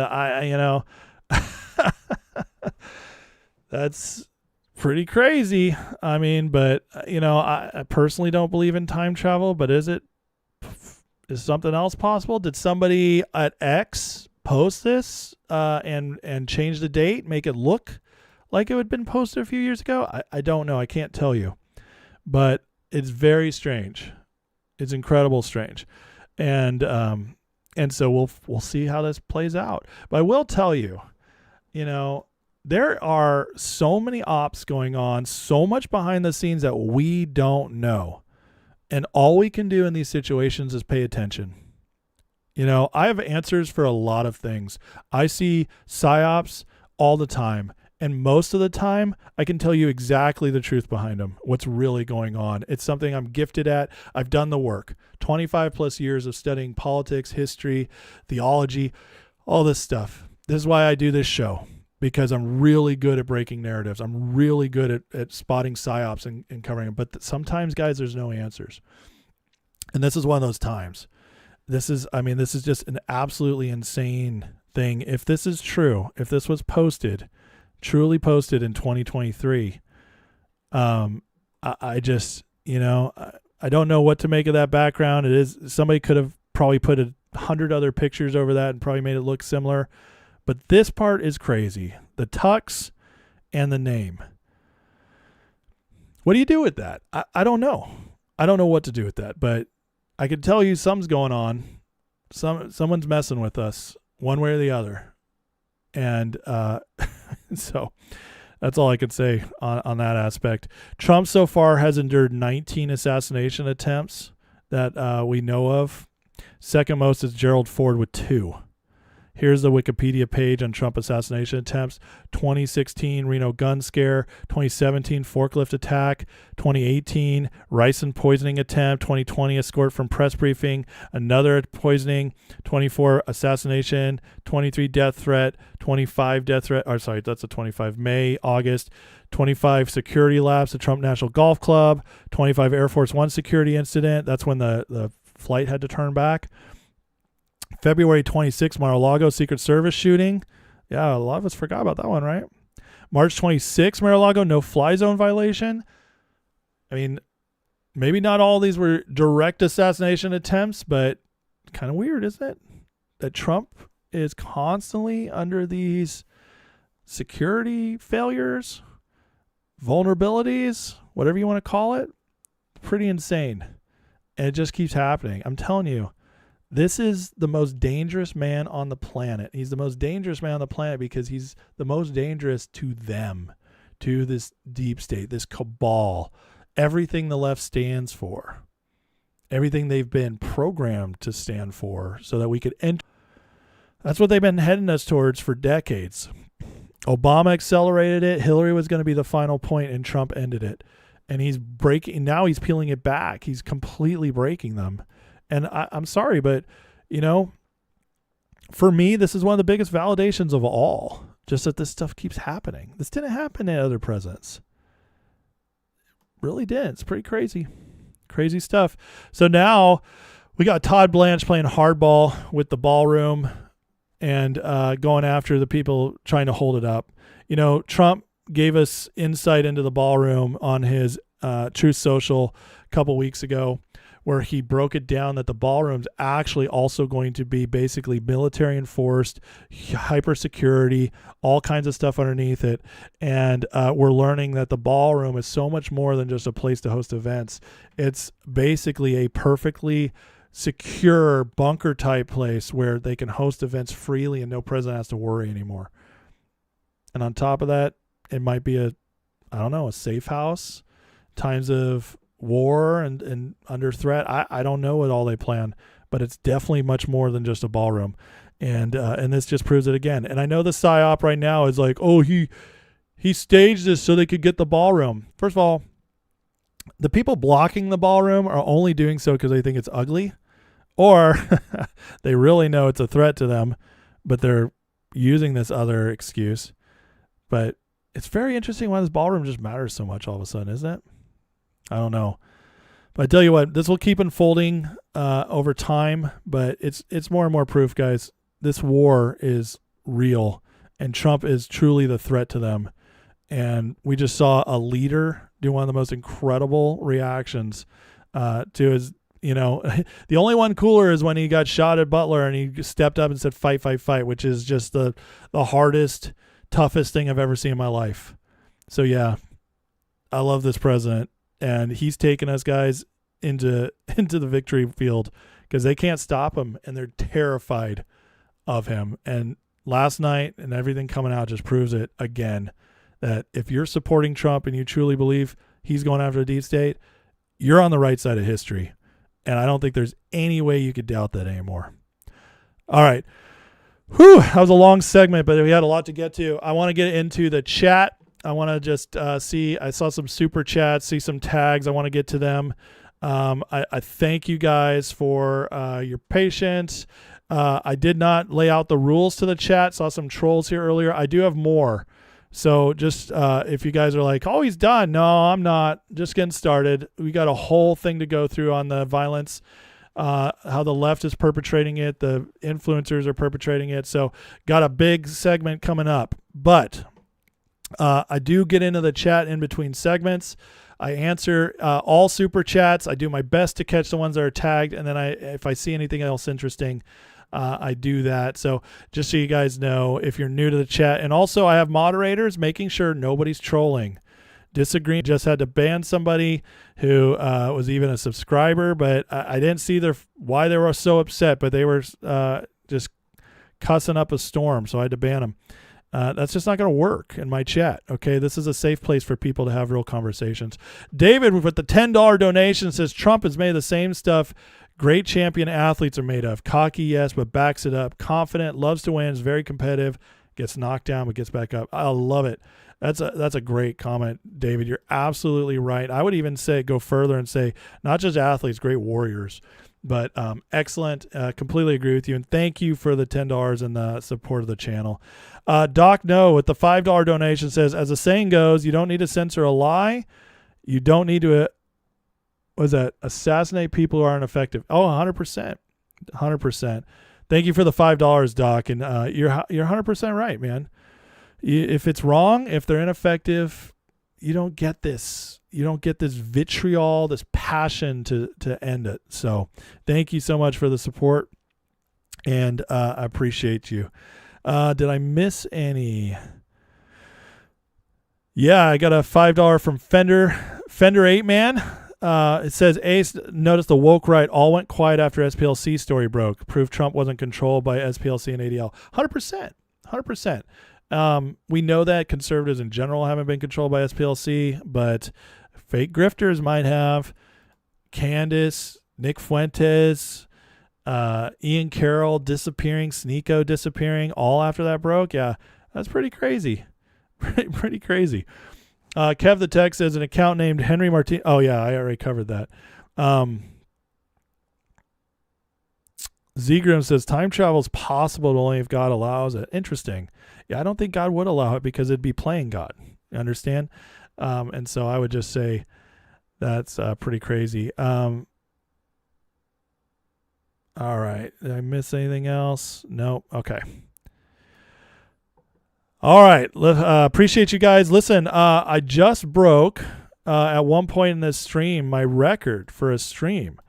S1: That's pretty crazy. I mean, but I personally don't believe in time travel, but is something else possible? Did somebody at X post this and change the date, make it look like it had been posted a few years ago? I don't know. I can't tell you, but it's very strange. It's incredible strange. And so we'll see how this plays out. But I will tell you, there are so many ops going on, so much behind the scenes that we don't know. And all we can do in these situations is pay attention. I have answers for a lot of things. I see psyops all the time. And most of the time, I can tell you exactly the truth behind them, what's really going on. It's something I'm gifted at. I've done the work. 25 plus years of studying politics, history, theology, all this stuff. This is why I do this show, because I'm really good at breaking narratives. I'm really good at spotting psyops and covering them. But sometimes, guys, there's no answers. And this is one of those times. this is just an absolutely insane thing. If this is true, if this was truly posted in 2023, I just, I don't know what to make of that background. It is, somebody could have probably put 100 other pictures over that and probably made it look similar. But this part is crazy. The tux and the name. What do you do with that? I don't know. I don't know what to do with that, but I can tell you something's going on. Someone's messing with us one way or the other. And so that's all I could say on that aspect. Trump so far has endured 19 assassination attempts that we know of. Second most is Gerald Ford with 2. Here's the Wikipedia page on Trump assassination attempts. 2016 Reno gun scare, 2017 forklift attack, 2018 ricin poisoning attempt, 2020 escort from press briefing, another poisoning, 24 assassination, 23 death threat, 25 death threat, that's a 25 May, August, 25 security lapse at Trump National Golf Club, 25 Air Force One security incident. That's when the flight had to turn back. February 26th, Mar-a-Lago Secret Service shooting. Yeah, a lot of us forgot about that one, right? March 26th, Mar-a-Lago no-fly zone violation. I mean, maybe not all these were direct assassination attempts, but kind of weird, isn't it? That Trump is constantly under these security failures, vulnerabilities, whatever you want to call it. Pretty insane. And it just keeps happening. I'm telling you. This is the most dangerous man on the planet. He's the most dangerous man on the planet because he's the most dangerous to them, to this deep state, this cabal, everything the left stands for, everything they've been programmed to stand for so that we could enter. That's what they've been heading us towards for decades. Obama accelerated it. Hillary was going to be the final point, and Trump ended it. And he's now he's peeling it back. He's completely breaking them. And I'm sorry, but, for me, this is one of the biggest validations of all, just that this stuff keeps happening. This didn't happen in other presidents. Really didn't. It's pretty crazy. Crazy stuff. So now we got Todd Blanche playing hardball with the ballroom and going after the people trying to hold it up. Trump gave us insight into the ballroom on his Truth Social a couple weeks ago, where he broke it down that the ballroom's actually also going to be basically military enforced, hyper security, all kinds of stuff underneath it. And we're learning that the ballroom is so much more than just a place to host events. It's basically a perfectly secure bunker type place where they can host events freely and no president has to worry anymore. And on top of that, it might be a safe house, times of war and under threat. I don't know what all they plan, but it's definitely much more than just a ballroom. And this just proves it again. And I know the PSYOP right now is like, oh, he staged this so they could get the ballroom. First of all, the people blocking the ballroom are only doing so because they think it's ugly, or they really know it's a threat to them, but they're using this other excuse. But it's very interesting why this ballroom just matters so much all of a sudden, isn't it? I don't know. But I tell you what, this will keep unfolding over time, but it's more and more proof, guys. This war is real, and Trump is truly the threat to them. And we just saw a leader do one of the most incredible reactions to his, the only one cooler is when he got shot at Butler and he stepped up and said, fight, fight, fight, which is just the hardest, toughest thing I've ever seen in my life. So yeah, I love this president. And he's taken us, guys, into the victory field because they can't stop him, and they're terrified of him. And last night and everything coming out just proves it again, that if you're supporting Trump and you truly believe he's going after the deep state, you're on the right side of history. And I don't think there's any way you could doubt that anymore. All right. Whew, that was a long segment, but we had a lot to get to. I want to get into the chat. I want to just see, I saw some super chats, see some tags. I want to get to them. I thank you guys for your patience. I did not lay out the rules to the chat. Saw some trolls here earlier. I do have more. So just if you guys are like, oh, he's done. No, I'm not. Just getting started. We got a whole thing to go through on the violence how the left is perpetrating it, the influencers are perpetrating it. So got a big segment coming up. But I do get into the chat in between segments. I answer all super chats. I do my best to catch the ones that are tagged, and then if I see anything else interesting, I do that. So just so you guys know, if you're new to the chat, and also I have moderators making sure nobody's trolling. Disagreeing, just had to ban somebody who was even a subscriber, but I didn't see why they were so upset, but they were just cussing up a storm, so I had to ban them. That's just not going to work in my chat. Okay, this is a safe place for people to have real conversations. David with the $10 donation says Trump has made the same stuff great champion athletes are made of. Cocky, yes, but backs it up. Confident, loves to win, is very competitive, gets knocked down but gets back up. I love it. That's a great comment, David. You're absolutely right. I would even go further and say not just athletes, great warriors. But excellent. Completely agree with you. And thank you for the $10 and the support of the channel. Doc No with the $5 donation says, as the saying goes, you don't need to censor a lie. You don't need to, assassinate people who aren't effective. Oh, 100%. 100%. Thank you for the $5, Doc. And you're 100% right, man. If it's wrong, if they're ineffective, you don't get this. You don't get this vitriol, this passion to end it. So thank you so much for the support, and I appreciate you. Did I miss any? Yeah, I got a $5 from Fender 8 Man. It says, Ace, notice the woke right all went quiet after SPLC story broke. Proof Trump wasn't controlled by SPLC and ADL. 100%. 100%. We know that conservatives in general haven't been controlled by SPLC, but fake grifters might have. Candace, Nick Fuentes, Ian Carroll disappearing, Sneeko disappearing, all after that broke. Yeah, that's pretty crazy. Pretty crazy. Kev the Tech says an account named Henry Martin. Oh, yeah, I already covered that. Zegrim says time travel is possible only if God allows it. Interesting. Yeah, I don't think God would allow it because it'd be playing God. You understand? And so I would just say that's pretty crazy. All right. Did I miss anything else? No. Okay. All right. Appreciate you guys. Listen, I just broke at one point in this stream my record for a stream.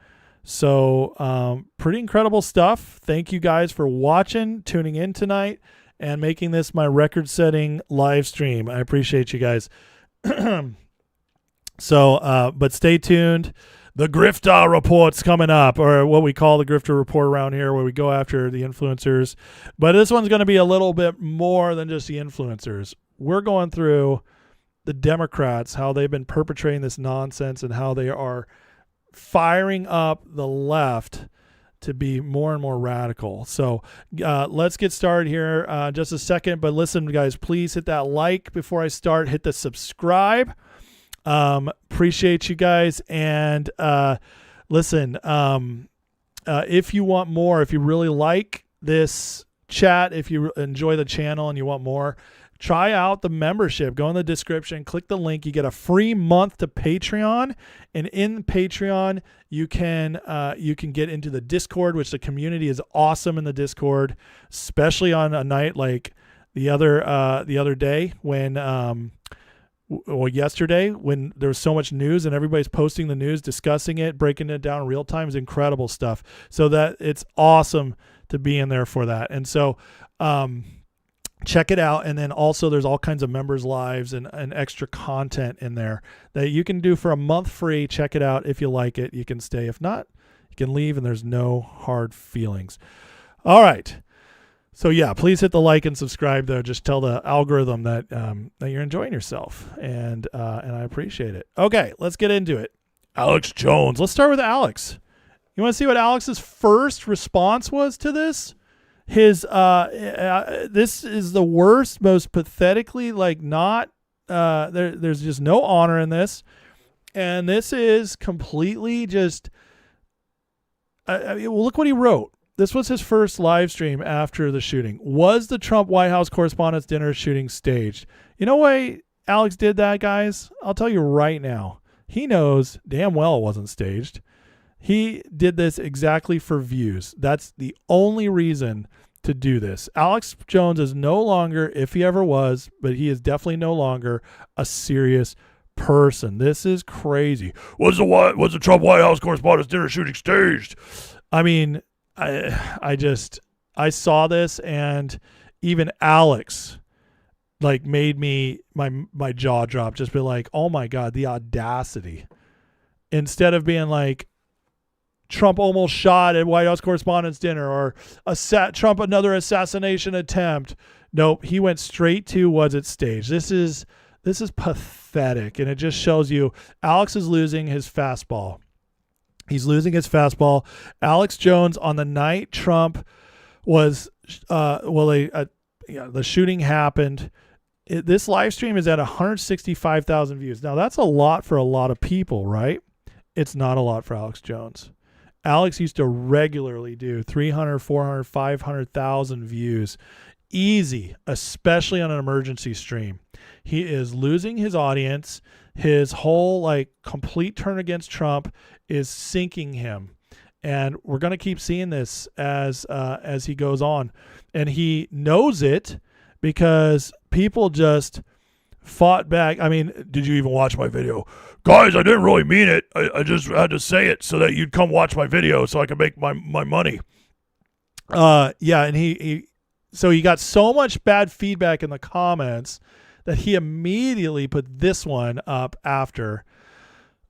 S1: So pretty incredible stuff. Thank you guys for watching, tuning in tonight, and making this my record-setting live stream. I appreciate you guys. So, but stay tuned. The Grifter Report's coming up, or what we call the Grifter Report around here, where we go after the influencers. But this one's going to be a little bit more than just the influencers. We're going through the Democrats, how they've been perpetrating this nonsense and how they are firing up the left to be more and more radical. So let's get started here just a second. But listen, guys, please hit that like before I start. Hit the subscribe. Appreciate you guys. And listen, if you want more, if you really like this chat, if you enjoy the channel and you want more, try out the membership. Go in the description, click the link. You get a free month to Patreon, and in Patreon you can get into the Discord, which the community is awesome in the Discord, especially on a night like the other day when yesterday when there was so much news and everybody's posting the news, discussing it, breaking it down in real time is incredible stuff. So that it's awesome to be in there for that. And so check it out. And then also there's all kinds of members lives and extra content in there that you can do for a month free. Check it out. If you like it, you can stay. If not, you can leave, and there's no hard feelings. All right. So yeah, please hit the like and subscribe though. Just tell the algorithm that that you're enjoying yourself, and I appreciate it. Okay, let's get into it. Alex Jones. Let's start with Alex. You want to see what Alex's first response was to this? His this is the worst, most pathetically there's just no honor in this, and this is completely just. Well, look what he wrote. This was his first live stream after the shooting. Was the Trump White House Correspondents Dinner shooting staged? You know why Alex did that, guys? I'll tell you right now. He knows damn well it wasn't staged. He did this exactly for views. That's the only reason to do this. Alex Jones is no longer, if he ever was, but he is definitely no longer a serious person. This is crazy. Was the Trump White House Correspondents Dinner shooting staged? I mean, I saw this, and even Alex like made me my jaw drop. Just be like, oh my God, the audacity. Instead of being like, Trump almost shot at White House Correspondents Dinner, or Trump another assassination attempt. Nope, he went straight to, was it staged? This is pathetic, and it just shows you Alex is losing his fastball. He's losing his fastball. Alex Jones, on the night Trump was the shooting happened. This live stream is at 165,000 views. Now that's a lot for a lot of people, right? It's not a lot for Alex Jones. Alex used to regularly do 300, 400, 500,000 views. Easy, especially on an emergency stream. He is losing his audience. His whole like complete turn against Trump is sinking him. And we're going to keep seeing this as he goes on. And he knows it because people just fought back. I mean, did you even watch my video? Guys, I didn't really mean it. I just had to say it so that you'd come watch my video so I could make my money. Yeah, and he got so much bad feedback in the comments that he immediately put this one up after.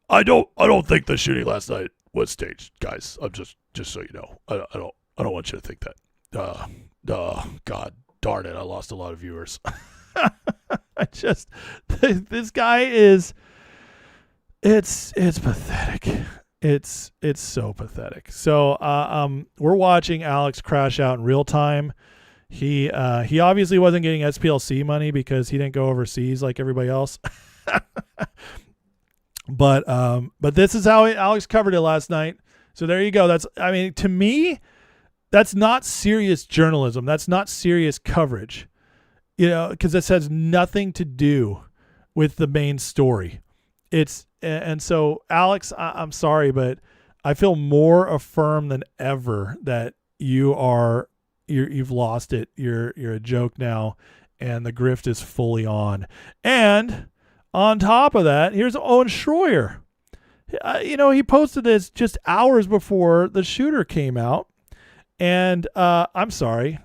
S1: I don't think the shooting last night was staged, guys. I'm just so you know. I don't want you to think that. God darn it, I lost a lot of viewers. This guy is, it's pathetic. It's so pathetic. So we're watching Alex crash out in real time. He obviously wasn't getting SPLC money because he didn't go overseas like everybody else. But this is how Alex covered it last night. So there you go. To me, that's not serious journalism. That's not serious coverage. Because this has nothing to do with the main story. And so Alex, I'm sorry, but I feel more affirmed than ever that you've lost it. You're a joke now, and the grift is fully on. And on top of that, here's Owen Schroyer. He posted this just hours before the shooter came out, and I'm sorry,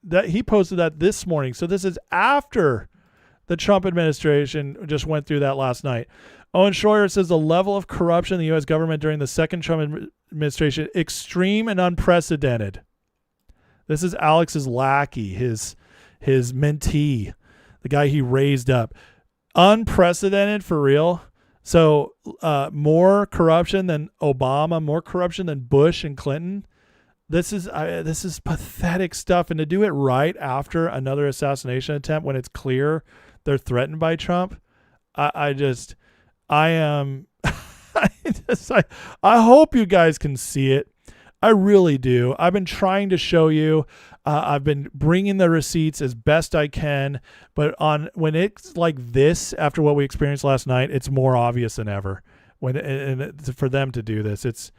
S1: that he posted that this morning. So this is after the Trump administration just went through that last night. Owen Schroyer says the level of corruption in the U.S. government during the second Trump administration, extreme and unprecedented. This is Alex's lackey, his mentee, the guy he raised up. Unprecedented for real. So more corruption than Obama, more corruption than Bush and Clinton. This is pathetic stuff, and to do it right after another assassination attempt when it's clear they're threatened by Trump, I hope you guys can see it. I really do. I've been trying to show you. I've been bringing the receipts as best I can, but when it's like this, after what we experienced last night, it's more obvious than ever. For them to do this, it's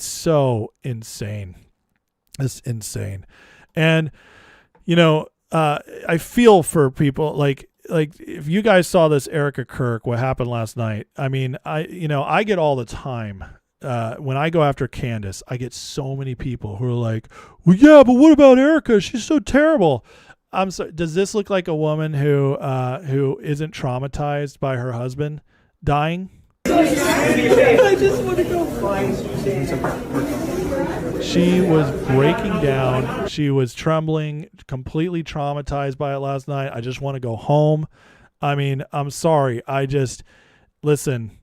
S1: so insane. It's insane. And, I feel for people like if you guys saw this Erica Kirk, what happened last night. I mean, I get all the time, when I go after Candace, I get so many people who are like, well, yeah, but what about Erica? She's so terrible. I'm sorry. Does this look like a woman who isn't traumatized by her husband dying? I just want to go find She was breaking down. She was trembling, completely traumatized by it last night. I just want to go home. I mean, I'm sorry. Listen,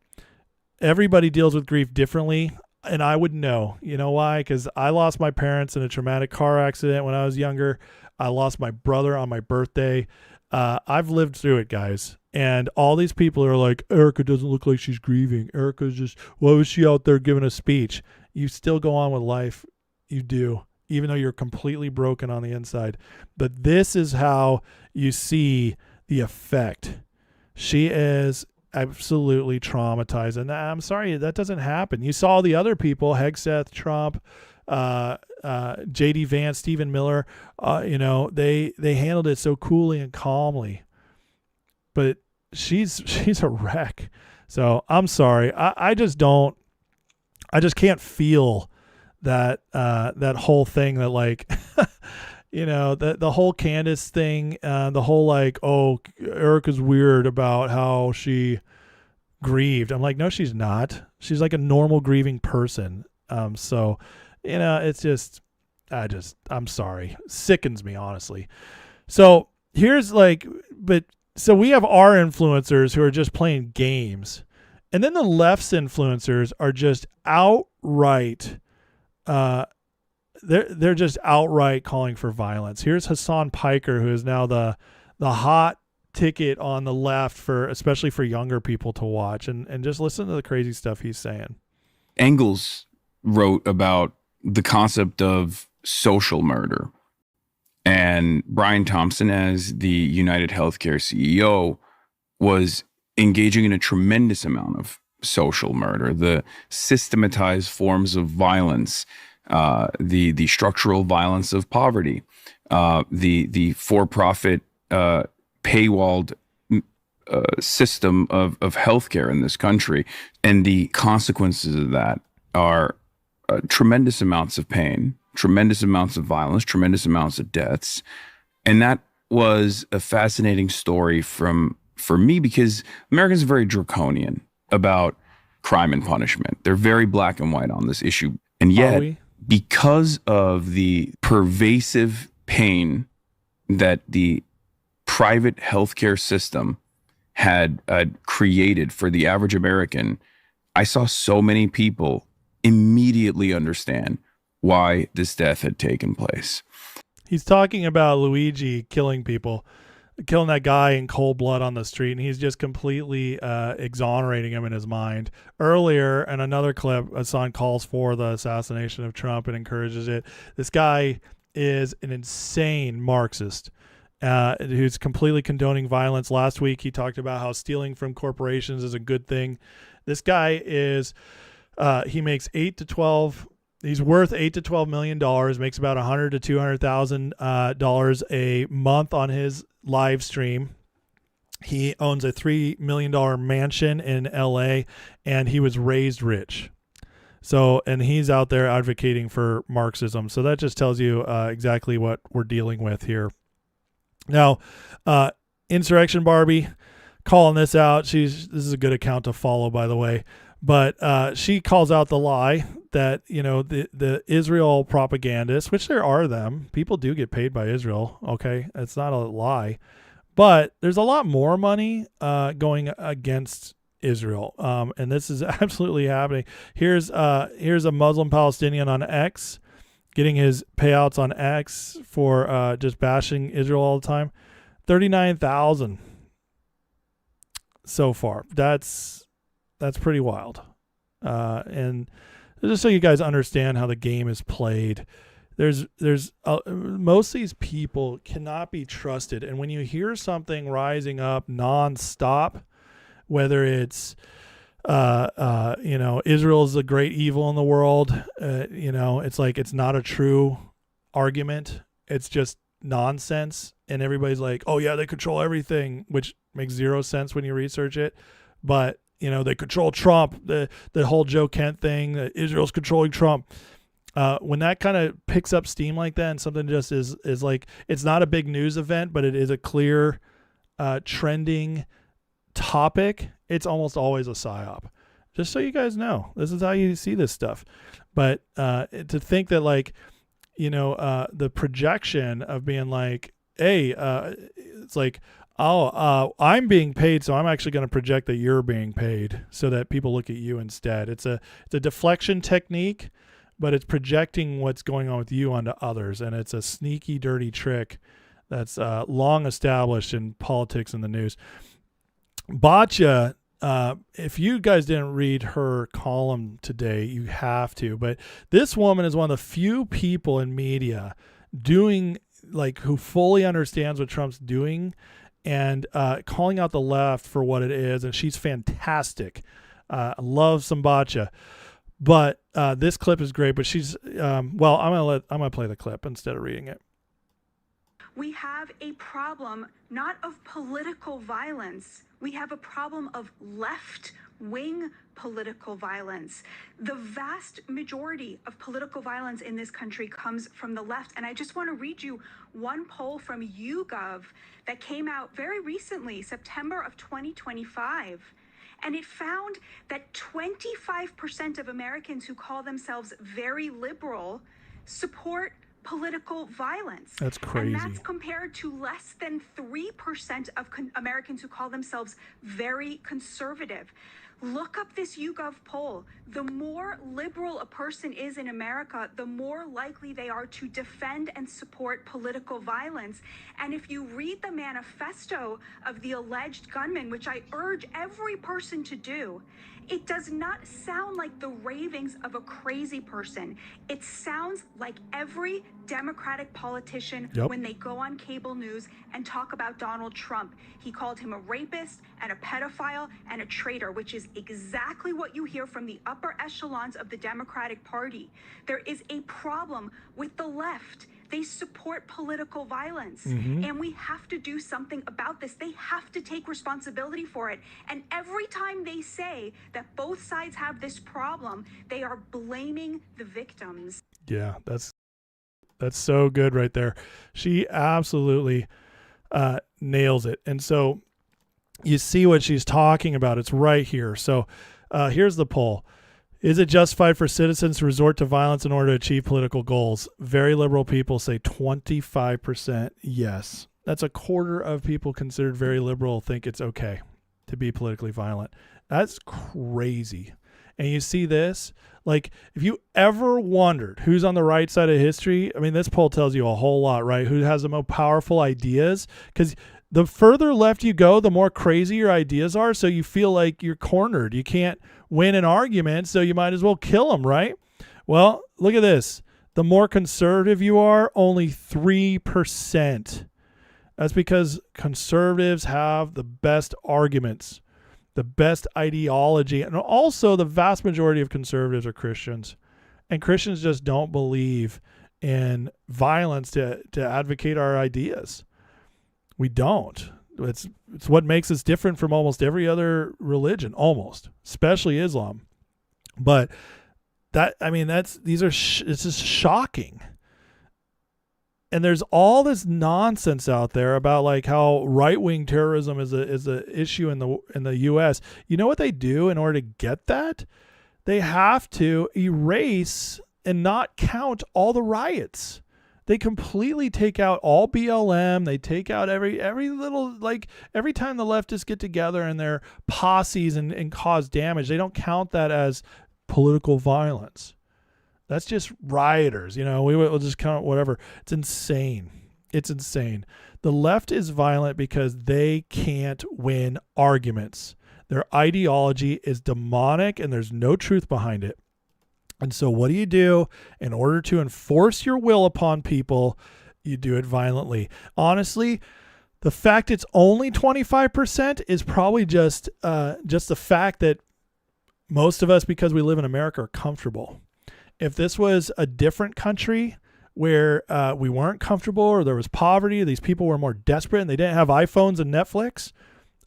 S1: everybody deals with grief differently, and I would know. You know why? Because I lost my parents in a traumatic car accident when I was younger. I lost my brother on my birthday. I've lived through it, guys. And all these people are like, Erica doesn't look like she's grieving. Erica's just, why was she out there giving a speech? You still go on with life. You do, even though you're completely broken on the inside. But this is how you see the effect. She is absolutely traumatized. And I'm sorry, that doesn't happen. You saw the other people, Hegseth, Trump, J.D. Vance, Stephen Miller, they handled it so coolly and calmly. But she's a wreck. So I'm sorry. I just can't feel that whole thing that like, the whole Candace thing, the whole like, oh, Erica's weird about how she grieved. I'm like, no, she's not. She's like a normal grieving person. So, it's just, I'm sorry. Sickens me, honestly. So here's like, so we have our influencers who are just playing games. And then the left's influencers are just outright, they're just outright calling for violence. Here's Hassan Piker, who is now the hot ticket on the left especially for younger people to watch, and just listen to the crazy stuff he's saying.
S5: Engels wrote about the concept of social murder, and Brian Thompson, as the United Healthcare CEO, was engaging in a tremendous amount of social murder, the systematized forms of violence, the structural violence of poverty, the for-profit paywalled system of healthcare in this country, and the consequences of that are tremendous amounts of pain, tremendous amounts of violence, tremendous amounts of deaths. And that was a fascinating story for me, because Americans are very draconian about crime and punishment. They're very black and white on this issue. And yet, because of the pervasive pain that the private healthcare system had created for the average American, I saw so many people immediately understand why this death had taken place.
S1: He's talking about Luigi killing that guy in cold blood on the street, and he's just completely exonerating him in his mind. Earlier, in another clip, Hassan calls for the assassination of Trump and encourages it. This guy is an insane Marxist who's completely condoning violence. Last week, he talked about how stealing from corporations is a good thing. This guy is, he makes he's worth $8 to $12 million, makes about $100,000 to $200,000 a month on his live stream. He owns a $3 million mansion in LA, and he was raised rich. So, and he's out there advocating for Marxism. So that just tells you exactly what we're dealing with here. Now, Insurrection Barbie calling this out. This is a good account to follow, by the way. But she calls out the lie that, the Israel propagandists, which there are them, people do get paid by Israel. Okay. It's not a lie, but there's a lot more money going against Israel. And this is absolutely happening. Here's a Muslim Palestinian on X getting his payouts on X for just bashing Israel all the time. 39,000 so far. That's pretty wild. And just so you guys understand how the game is played, there's most of these people cannot be trusted. And when you hear something rising up nonstop, whether it's Israel is a great evil in the world, it's like, it's not a true argument. It's just nonsense. And everybody's like, oh yeah, they control everything, which makes zero sense when you research it. But they control Trump, the whole Joe Kent thing, that Israel's controlling Trump. When that kind of picks up steam like that, and something just is like, it's not a big news event, but it is a clear trending topic, it's almost always a psyop. Just so you guys know, this is how you see this stuff. But to think that like, the projection of being like, hey, it's like, I'm being paid, so I'm actually going to project that you're being paid so that people look at you instead. It's a deflection technique, but it's projecting what's going on with you onto others. And it's a sneaky, dirty trick that's long established in politics and the news. Batya, if you guys didn't read her column today, you have to. But this woman is one of the few people in media who fully understands what Trump's doing and calling out the left for what it is. And she's fantastic. I love Sambacha. But this clip is great. But she's I'm gonna play the clip instead of reading it.
S6: We have a problem not of political violence. We have a problem of left-wing political violence. The vast majority of political violence in this country comes from the left. And I just want to read you one poll from YouGov that came out very recently, September of 2025. And it found that 25% of Americans who call themselves very liberal support political violence.
S1: That's crazy.
S6: And that's compared to less than 3% of Americans who call themselves very conservative. Look up this YouGov poll. The more liberal a person is in America, the more likely they are to defend and support political violence. And if you read the manifesto of the alleged gunman, which I urge every person to do, it does not sound like the ravings of a crazy person. It sounds like every Democratic politician when they go on cable news and talk about Donald Trump. He called him a rapist and a pedophile and a traitor, which is exactly what you hear from the upper echelons of the Democratic Party. There is a problem with the left. They support political violence, and we have to do something about this. They have to take responsibility for it. And every time they say that both sides have this problem, they are blaming the victims.
S1: Yeah, that's so good right there. She absolutely nails it. And so you see what she's talking about. It's right here. So here's the poll. Is it justified for citizens to resort to violence in order to achieve political goals? Very liberal people say 25% yes. That's a quarter of people considered very liberal think it's okay to be politically violent. That's crazy. And you see this, like if you ever wondered who's on the right side of history, I mean, this poll tells you a whole lot, right? Who has the most powerful ideas? Because the further left you go, the more crazy your ideas are. So you feel like you're cornered. You can't win an argument, so you might as well kill them, right? Well, look at this. The more conservative you are, only 3%. That's because conservatives have the best arguments, the best ideology, and also the vast majority of conservatives are Christians. And Christians just don't believe in violence to advocate our ideas. We don't. It's what makes us different from almost every other religion, especially Islam. But it's just shocking. And there's all this nonsense out there about like how right-wing terrorism is a issue in the US. You know what they do in order to get that? They have to erase and not count all the riots. They completely take out all BLM. They take out every little, like every time the leftists get together in their posses and cause damage, they don't count that as political violence. That's just rioters. We'll just count whatever. It's insane. It's insane. The left is violent because they can't win arguments. Their ideology is demonic and there's no truth behind it. And so what do you do in order to enforce your will upon people? You do it violently. Honestly, the fact it's only 25% is probably just the fact that most of us, because we live in America, are comfortable. If this was a different country where we weren't comfortable or there was poverty, or these people were more desperate and they didn't have iPhones and Netflix,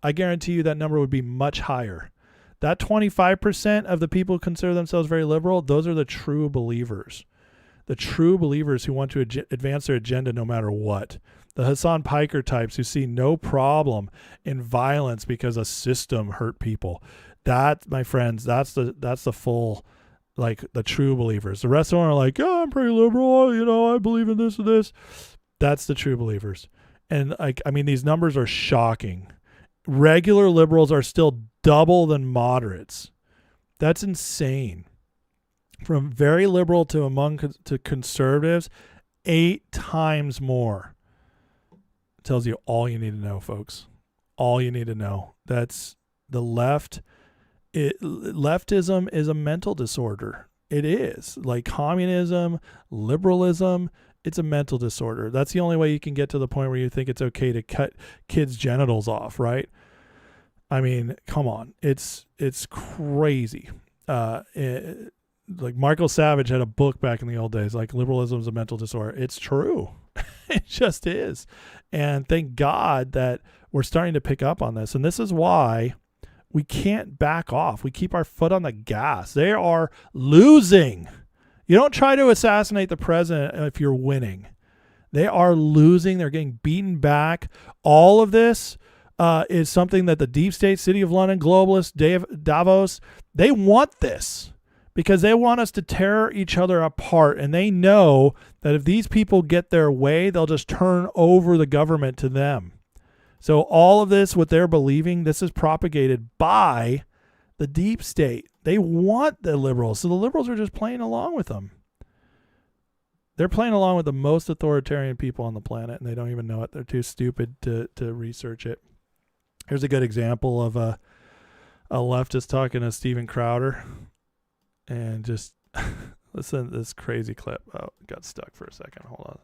S1: I guarantee you that number would be much higher. That 25% of the people who consider themselves very liberal, those are the true believers. The true believers who want to advance their agenda no matter what. The Hassan Piker types who see no problem in violence because a system hurt people. That, my friends, that's the full, like the true believers. The rest of them are like, I'm pretty liberal, I believe in this and this. That's the true believers. And these numbers are shocking. Regular liberals are still double than moderates. That's insane. From very liberal to conservatives, 8 times more. It tells you all you need to know, folks. All you need to know. That's the left. Leftism is a mental disorder. It is. Like communism, liberalism, It's a mental disorder. That's the only way you can get to the point where you think it's okay to cut kids' genitals off, right? I mean, come on. It's crazy. Like Michael Savage had a book back in the old days, like liberalism is a mental disorder. It's true. It just is. And thank God that we're starting to pick up on this. And this is why we can't back off. We keep our foot on the gas. They are losing. You don't try to assassinate the president if you're winning. They are losing. They're getting beaten back. All of this is something that the deep state, City of London, globalists, Davos, they want this because they want us to tear each other apart. And they know that if these people get their way, they'll just turn over the government to them. So all of this, what they're believing, this is propagated by the deep state. They want the liberals. So the liberals are just playing along with them. They're playing along with the most authoritarian people on the planet, and they don't even know it. They're too stupid to research it. Here's a good example of a leftist talking to Steven Crowder. And just listen to this crazy clip. Oh, it got stuck for a second. Hold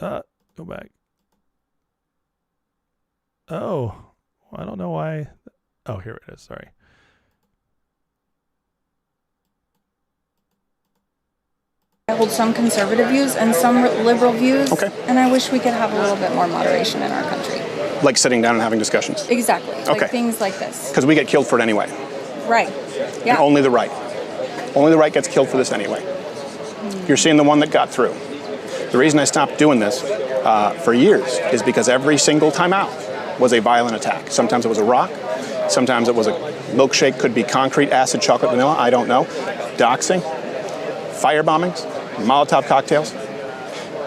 S1: on. Go back. Oh, I don't know why. Oh, here it is. Sorry.
S7: I hold some conservative views and some liberal views. Okay. And I wish we could have a little bit more moderation in our country.
S8: Like sitting down and having discussions?
S7: Exactly.
S8: Okay.
S7: Like things like this.
S8: Because we get killed for it anyway.
S7: Right. Yeah.
S8: And only the right. Only the right gets killed for this anyway. You're seeing the one that got through. The reason I stopped doing this for years is because every single time out was a violent attack. Sometimes it was a rock. Sometimes it was a milkshake, could be concrete, acid, chocolate, vanilla, I don't know. Doxing, fire bombings, Molotov cocktails.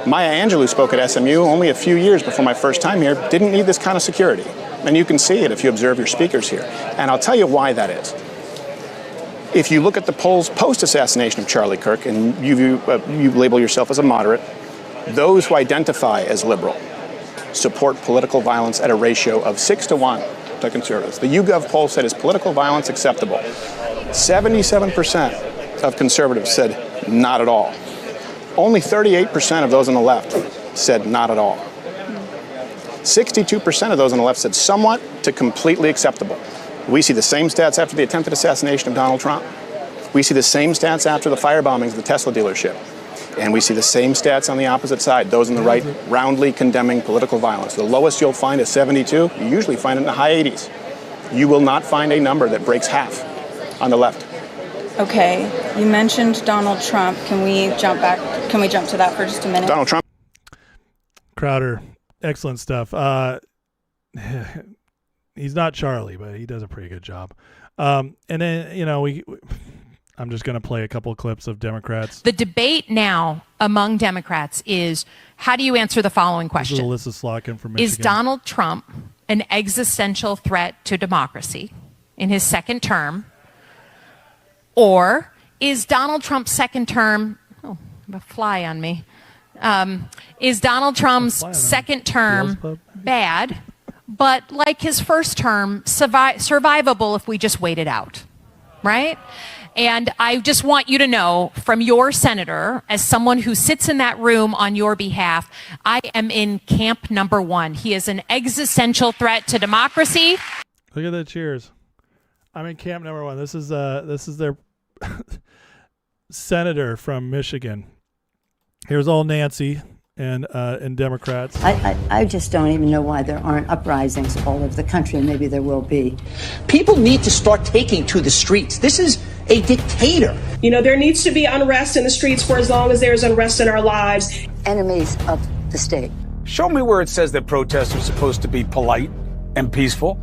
S8: Maya Angelou spoke at SMU only a few years before my first time here, didn't need this kind of security. And you can see it if you observe your speakers here. And I'll tell you why that is. If you look at the polls post-assassination of Charlie Kirk, and you label yourself as a moderate, those who identify as liberal support political violence at a ratio of 6-1 to conservatives. The YouGov poll said, is political violence acceptable? 77% of conservatives said not at all. Only 38% of those on the left said not at all. 62% of those on the left said somewhat to completely acceptable. We see the same stats after the attempted assassination of Donald Trump. We see the same stats after the fire bombings of the Tesla dealership. And we see the same stats on the opposite side, those on the right roundly condemning political violence. The lowest you'll find is 72. You usually find it in the high 80s. You will not find a number that breaks half on the left.
S7: Okay, you mentioned Donald Trump. Can we jump back? Can we jump to that for just a minute?
S8: Donald Trump.
S1: Crowder, excellent stuff. He's not Charlie, but he does a pretty good job. And then, you know, I'm just going to play a couple of clips of Democrats.
S9: The debate now among Democrats is, how do you answer the following question?
S1: This is Alyssa Slotkin from Michigan.
S9: Is Donald Trump an existential threat to democracy in his second term? Or is Donald Trump's second term, a fly on me, is Donald Trump's second term bad, but like his first term, survivable if we just wait it out, right? And I just want you to know from your senator, as someone who sits in that room on your behalf, I am in camp number one. He is an existential threat to democracy.
S1: Look at the cheers. I'm in camp number one. This is their senator from Michigan. Here's old Nancy and Democrats.
S10: I just don't even know why there aren't uprisings all over the country, and maybe there will be.
S11: People need to start taking to the streets. This is a dictator.
S12: You know, there needs to be unrest in the streets for as long as there's unrest in our lives.
S10: Enemies of the state.
S13: Show me where it says that protests are supposed to be polite and peaceful.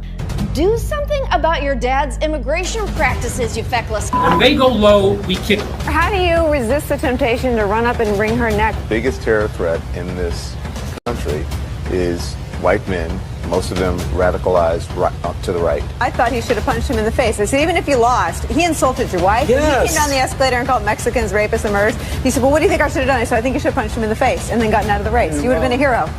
S14: Do something about your dad's immigration practices, you feckless.
S15: When they go low, we kick.
S16: How do you resist the temptation to run up and wring her neck?
S17: The biggest terror threat in this country is white men, most of them radicalized right up to the right.
S16: I thought he should have punched him in the face. I said, even if you lost, he insulted your wife.
S11: Yes.
S16: He came down the escalator and called Mexicans rapists and murderers. He said, well, what do you think I should have done? I said, I think you should have punched him in the face and then gotten out of the race. You would have been a hero.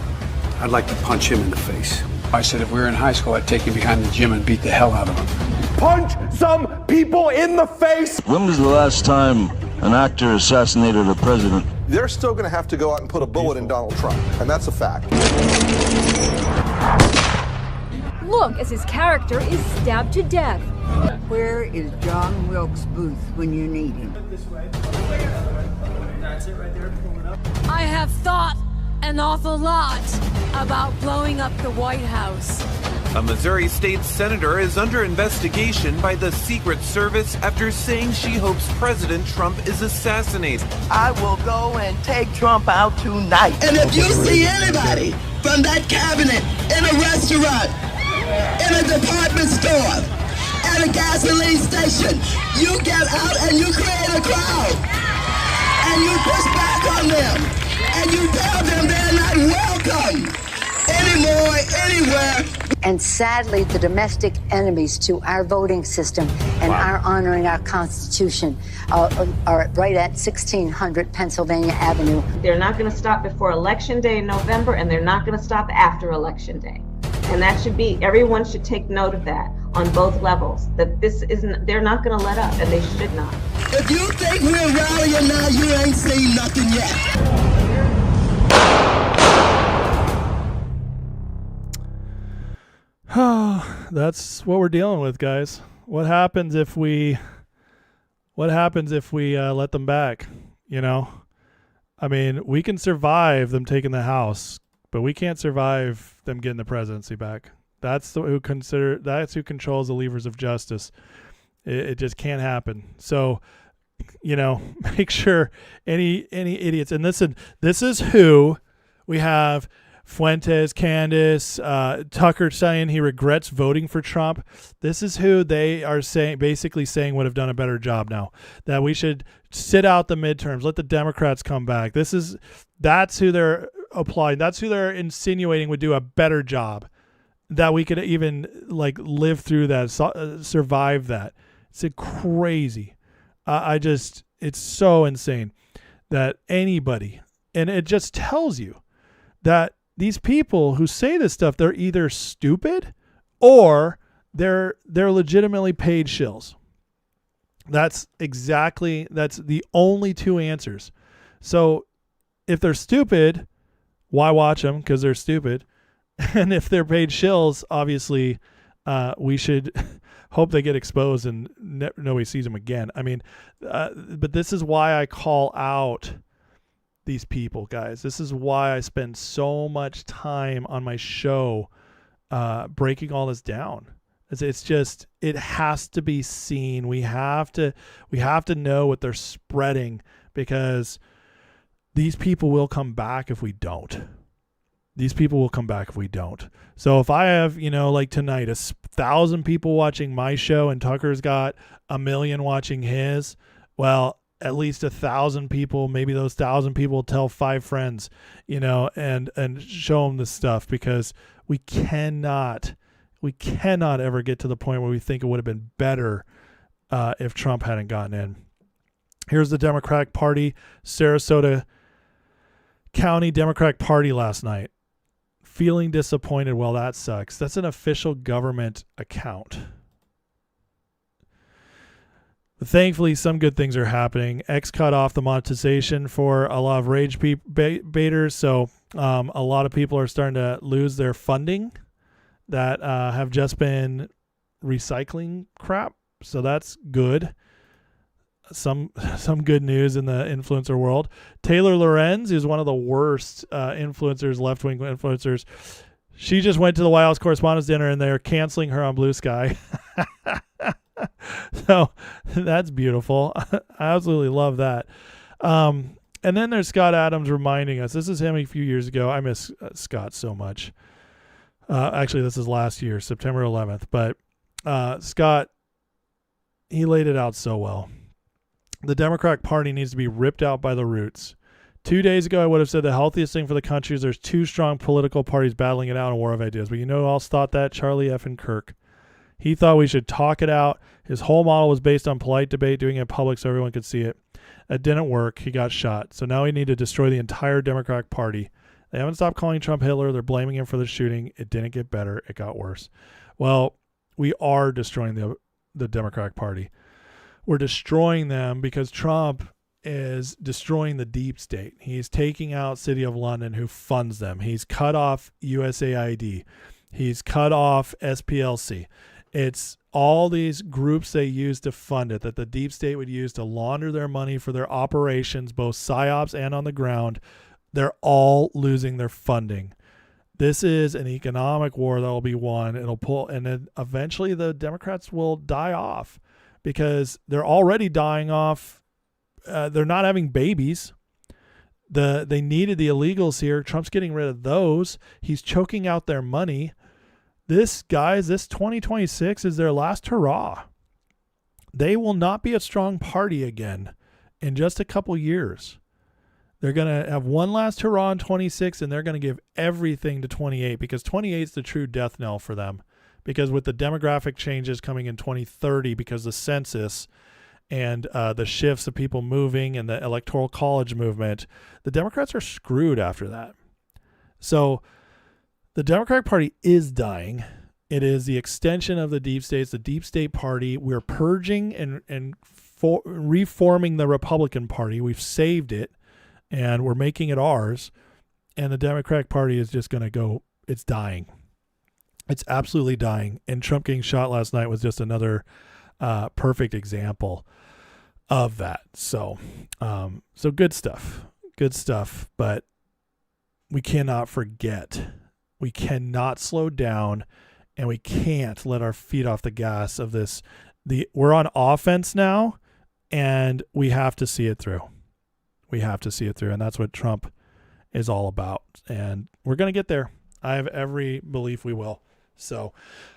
S13: I'd like to punch him in the face. I said if we were in high school, I'd take him behind the gym and beat the hell out of him.
S18: Punch some people in the face!
S19: When was the last time an actor assassinated a president?
S18: they're still going to have to go out and put a bullet in Donald Trump, and that's a fact.
S19: Look as his character is stabbed to death.
S20: Where is John Wilkes Booth when you need him?
S21: That's it right there. Pull it up.
S19: I have thought an awful lot about blowing up the White House.
S22: A Missouri state senator is under investigation by the Secret Service after saying she hopes President Trump is assassinated.
S23: I will go and take Trump out tonight.
S24: And if you see anybody from that cabinet in a restaurant, in a department store, at a gasoline station, you get out and you create a crowd. And you push back on them. And you tell them they're not welcome anymore, anywhere.
S10: And sadly, the domestic enemies to our voting system and our honoring our Constitution are right at 1600 Pennsylvania Avenue.
S25: They're not going to stop before Election Day in November, and they're not going to stop after Election Day. And that should be, everyone should take note of that on both levels, that this isn't, they're not going to let up, and they should not.
S24: If you think we're rallying now, you ain't seen nothing yet.
S1: That's what we're dealing with, guys. What happens if we let them back? You know, I mean, we can survive them taking the House, but we can't survive them getting the presidency back. That's who controls the levers of justice. It just can't happen. So, you know, make sure any idiots, and listen, this is who we have. Fuentes, Candace, Tucker saying he regrets voting for Trump. This is who they are basically saying would have done a better job now. That we should sit out the midterms, let the Democrats come back. That's who they're applying. That's who they're insinuating would do a better job. That we could even like live through that, survive that. It's crazy. It's so insane that anybody, and it just tells you that these people who say this stuff, they're either stupid or they're legitimately paid shills. That's the only two answers. So if they're stupid, why watch them? Because they're stupid. And if they're paid shills, obviously we should hope they get exposed and nobody sees them again. I mean, but this is why I call out these people, guys. This is why I spend so much time on my show breaking all this down. It's just, it has to be seen. We have to know what they're spreading, because these people will come back if we don't. These people will come back if we don't. So if I have, like tonight, 1,000 people watching my show and Tucker's got 1 million watching his, well, at least 1,000 people, maybe those 1,000 people tell 5 friends, and show them this stuff, because we cannot ever get to the point where we think it would have been better if Trump hadn't gotten in. Here's the Democratic Party, Sarasota County Democratic Party last night. Feeling disappointed. Well, that sucks. That's an official government account. Thankfully, some good things are happening. X cut off the monetization for a lot of rage baiters, so a lot of people are starting to lose their funding that have just been recycling crap. So that's good. Some good news in the influencer world. Taylor Lorenz is one of the worst influencers, left-wing influencers. She just went to the White House Correspondents Dinner, and they're canceling her on Blue Sky. So that's beautiful. I absolutely love that. And then there's Scott Adams reminding us. This is him a few years ago. I miss Scott so much. Actually, this is last year, September 11th. But Scott, he laid it out so well. The Democratic Party needs to be ripped out by the roots. 2 days ago, I would have said the healthiest thing for the country is there's 2 strong political parties battling it out in a war of ideas. But who else thought that? Charlie F. Kirk. He thought we should talk it out. His whole model was based on polite debate, doing it in public so everyone could see it. It didn't work. He got shot. So now we need to destroy the entire Democratic Party. They haven't stopped calling Trump Hitler. They're blaming him for the shooting. It didn't get better. It got worse. Well, we are destroying the Democratic Party. We're destroying them because Trump is destroying the deep state. He's taking out City of London, who funds them. He's cut off USAID. He's cut off SPLC. It's all these groups they use to fund it, that the deep state would use to launder their money for their operations, both psyops and on the ground. They're all losing their funding. This is an economic war that will be won. It'll pull, and then eventually the Democrats will die off because they're already dying off. They're not having babies. They needed the illegals here. Trump's getting rid of those. He's choking out their money. This 2026 is their last hurrah. They will not be a strong party again in just a couple years. They're going to have one last hurrah in 26, and they're going to give everything to 28 because 28 is the true death knell for them. Because with the demographic changes coming in 2030, because the census and the shifts of people moving and the electoral college movement, the Democrats are screwed after that. So the Democratic Party is dying. It is the extension of the deep state. It's the deep state party. We're purging and reforming the Republican Party. We've saved it, and we're making it ours. And the Democratic Party is just going to go, it's dying. It's absolutely dying. And Trump getting shot last night was just another perfect example of that. So good stuff. Good stuff. But we cannot forget. We cannot slow down, and we can't let our feet off the gas of this. We're on offense now, and we have to see it through. We have to see it through, and that's what Trump is all about. And we're going to get there. I have every belief we will. So,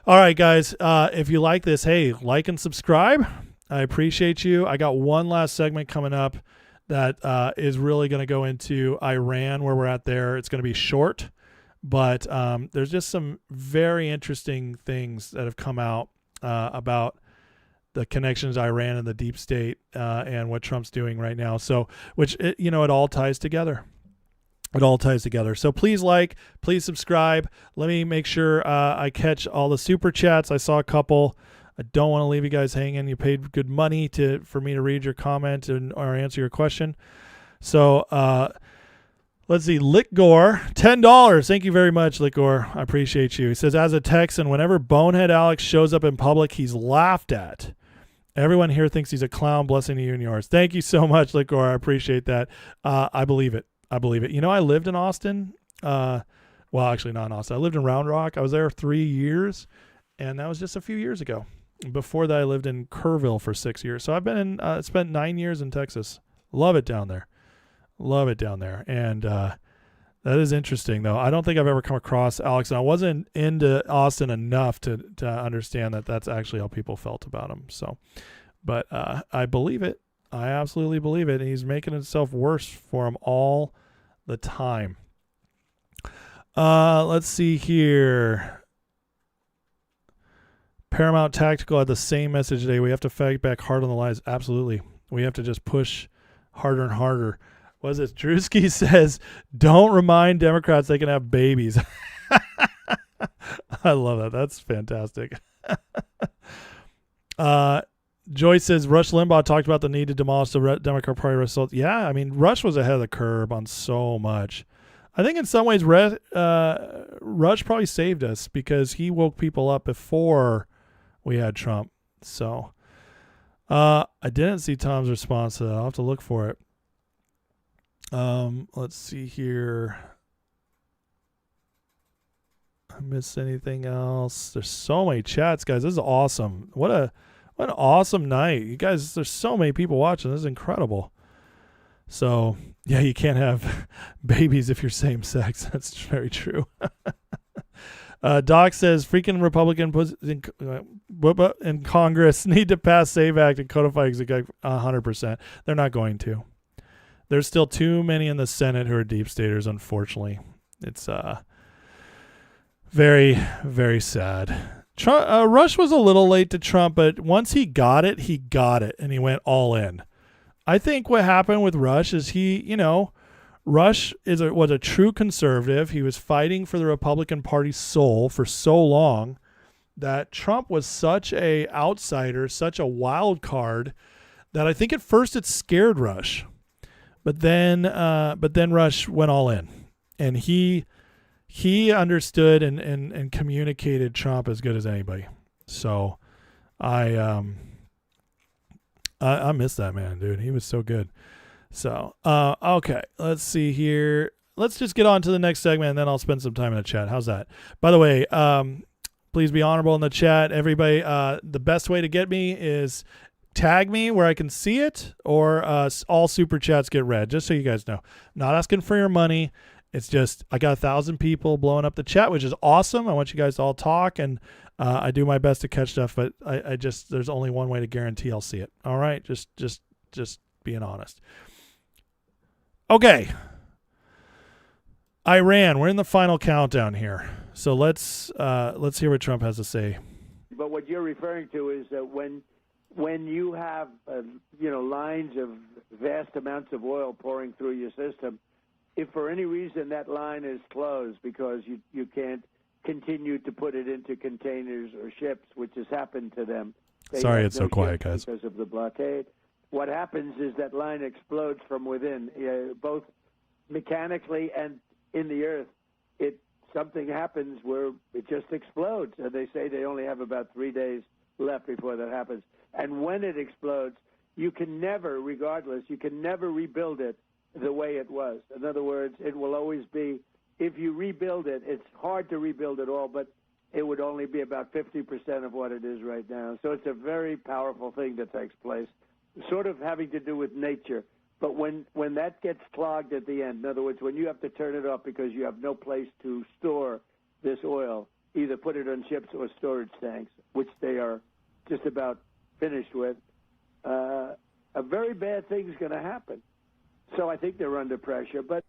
S1: all right, guys, if you like this, hey, like and subscribe. I appreciate you. I got one last segment coming up that is really going to go into Iran, where we're at there. It's going to be short. But there's just some very interesting things that have come out about the connections to Iran and the deep state and what Trump's doing right now. So, it all ties together. It all ties together. So please please subscribe. Let me make sure I catch all the super chats. I saw a couple. I don't want to leave you guys hanging. You paid good money for me to read your comment or answer your question. So, let's see, Lickgore, $10. Thank you very much, Lickgore. I appreciate you. He says, as a Texan, whenever Bonehead Alex shows up in public, he's laughed at. Everyone here thinks he's a clown. Blessing to you and yours. Thank you so much, Lickgore. I appreciate that. I believe it. I lived in Austin. Well, actually not in Austin. I lived in Round Rock. I was there 3 years, and that was just a few years ago. Before that, I lived in Kerrville for 6 years. So I've spent 9 years in Texas. Love it down there. Love it down there. And that is interesting, though. I don't think I've ever come across Alex, and I wasn't into Austin enough to understand that that's actually how people felt about him. So, but I believe it. I absolutely believe it. And he's making himself worse for him all the time. Let's see here. Paramount Tactical had the same message today. We have to fight back hard on the lies. Absolutely. We have to just push harder and harder. Was it Drewski says, don't remind Democrats they can have babies. I love that. That's fantastic. Joyce says, Rush Limbaugh talked about the need to demolish the Democrat Party results. Yeah, I mean, Rush was ahead of the curve on so much. I think in some ways Rush probably saved us because he woke people up before we had Trump. So I didn't see Tom's response to that. I'll have to look for it. Let's see here. I missed anything else? There's so many chats, guys. This is awesome. What an awesome night. You guys, there's so many people watching. This is incredible. So, yeah, you can't have babies if you're same sex. That's very true. Doc says freaking Republicans in Congress need to pass SAVE Act and codify 100%. They're not going to. There's still too many in the Senate who are deep staters, unfortunately. It's very, very sad. Rush was a little late to Trump, but once he got it, and he went all in. I think what happened with Rush is Rush was a true conservative. He was fighting for the Republican Party's soul for so long that Trump was such a outsider, such a wild card, that I think at first it scared Rush. But then Rush went all in, and he understood and communicated Trump as good as anybody. So I miss that man, dude. He was so good. So okay, let's see here. Let's just get on to the next segment, and then I'll spend some time in the chat. How's that? By the way, please be honorable in the chat. Everybody, the best way to get me is tag me where I can see it, or all super chats get read, just so you guys know. I'm not asking for your money. It's just I got 1,000 people blowing up the chat, which is awesome. I want you guys to all talk, and I do my best to catch stuff, but I just there's only one way to guarantee I'll see it. All right, just being honest. Okay, Iran. We're in the final countdown here, so let's hear what Trump has to say.
S2: But what you're referring to is that when you have lines of vast amounts of oil pouring through your system, if for any reason that line is closed because you can't continue to put it into containers or ships, which has happened to them.
S1: Sorry, it's so quiet, guys.
S2: Because of the blockade. What happens is that line explodes from within, both mechanically and in the earth. Something happens where it just explodes, and they say they only have about 3 days left before that happens. And when it explodes, you can never rebuild it the way it was. In other words, it will always be, if you rebuild it, it's hard to rebuild it all, but it would only be about 50% of what it is right now. So it's a very powerful thing that takes place, sort of having to do with nature. But when that gets clogged at the end, in other words, when you have to turn it off because you have no place to store this oil, either put it on ships or storage tanks, which they are just about finished with, a very bad thing's going to happen. So I think they're under pressure. But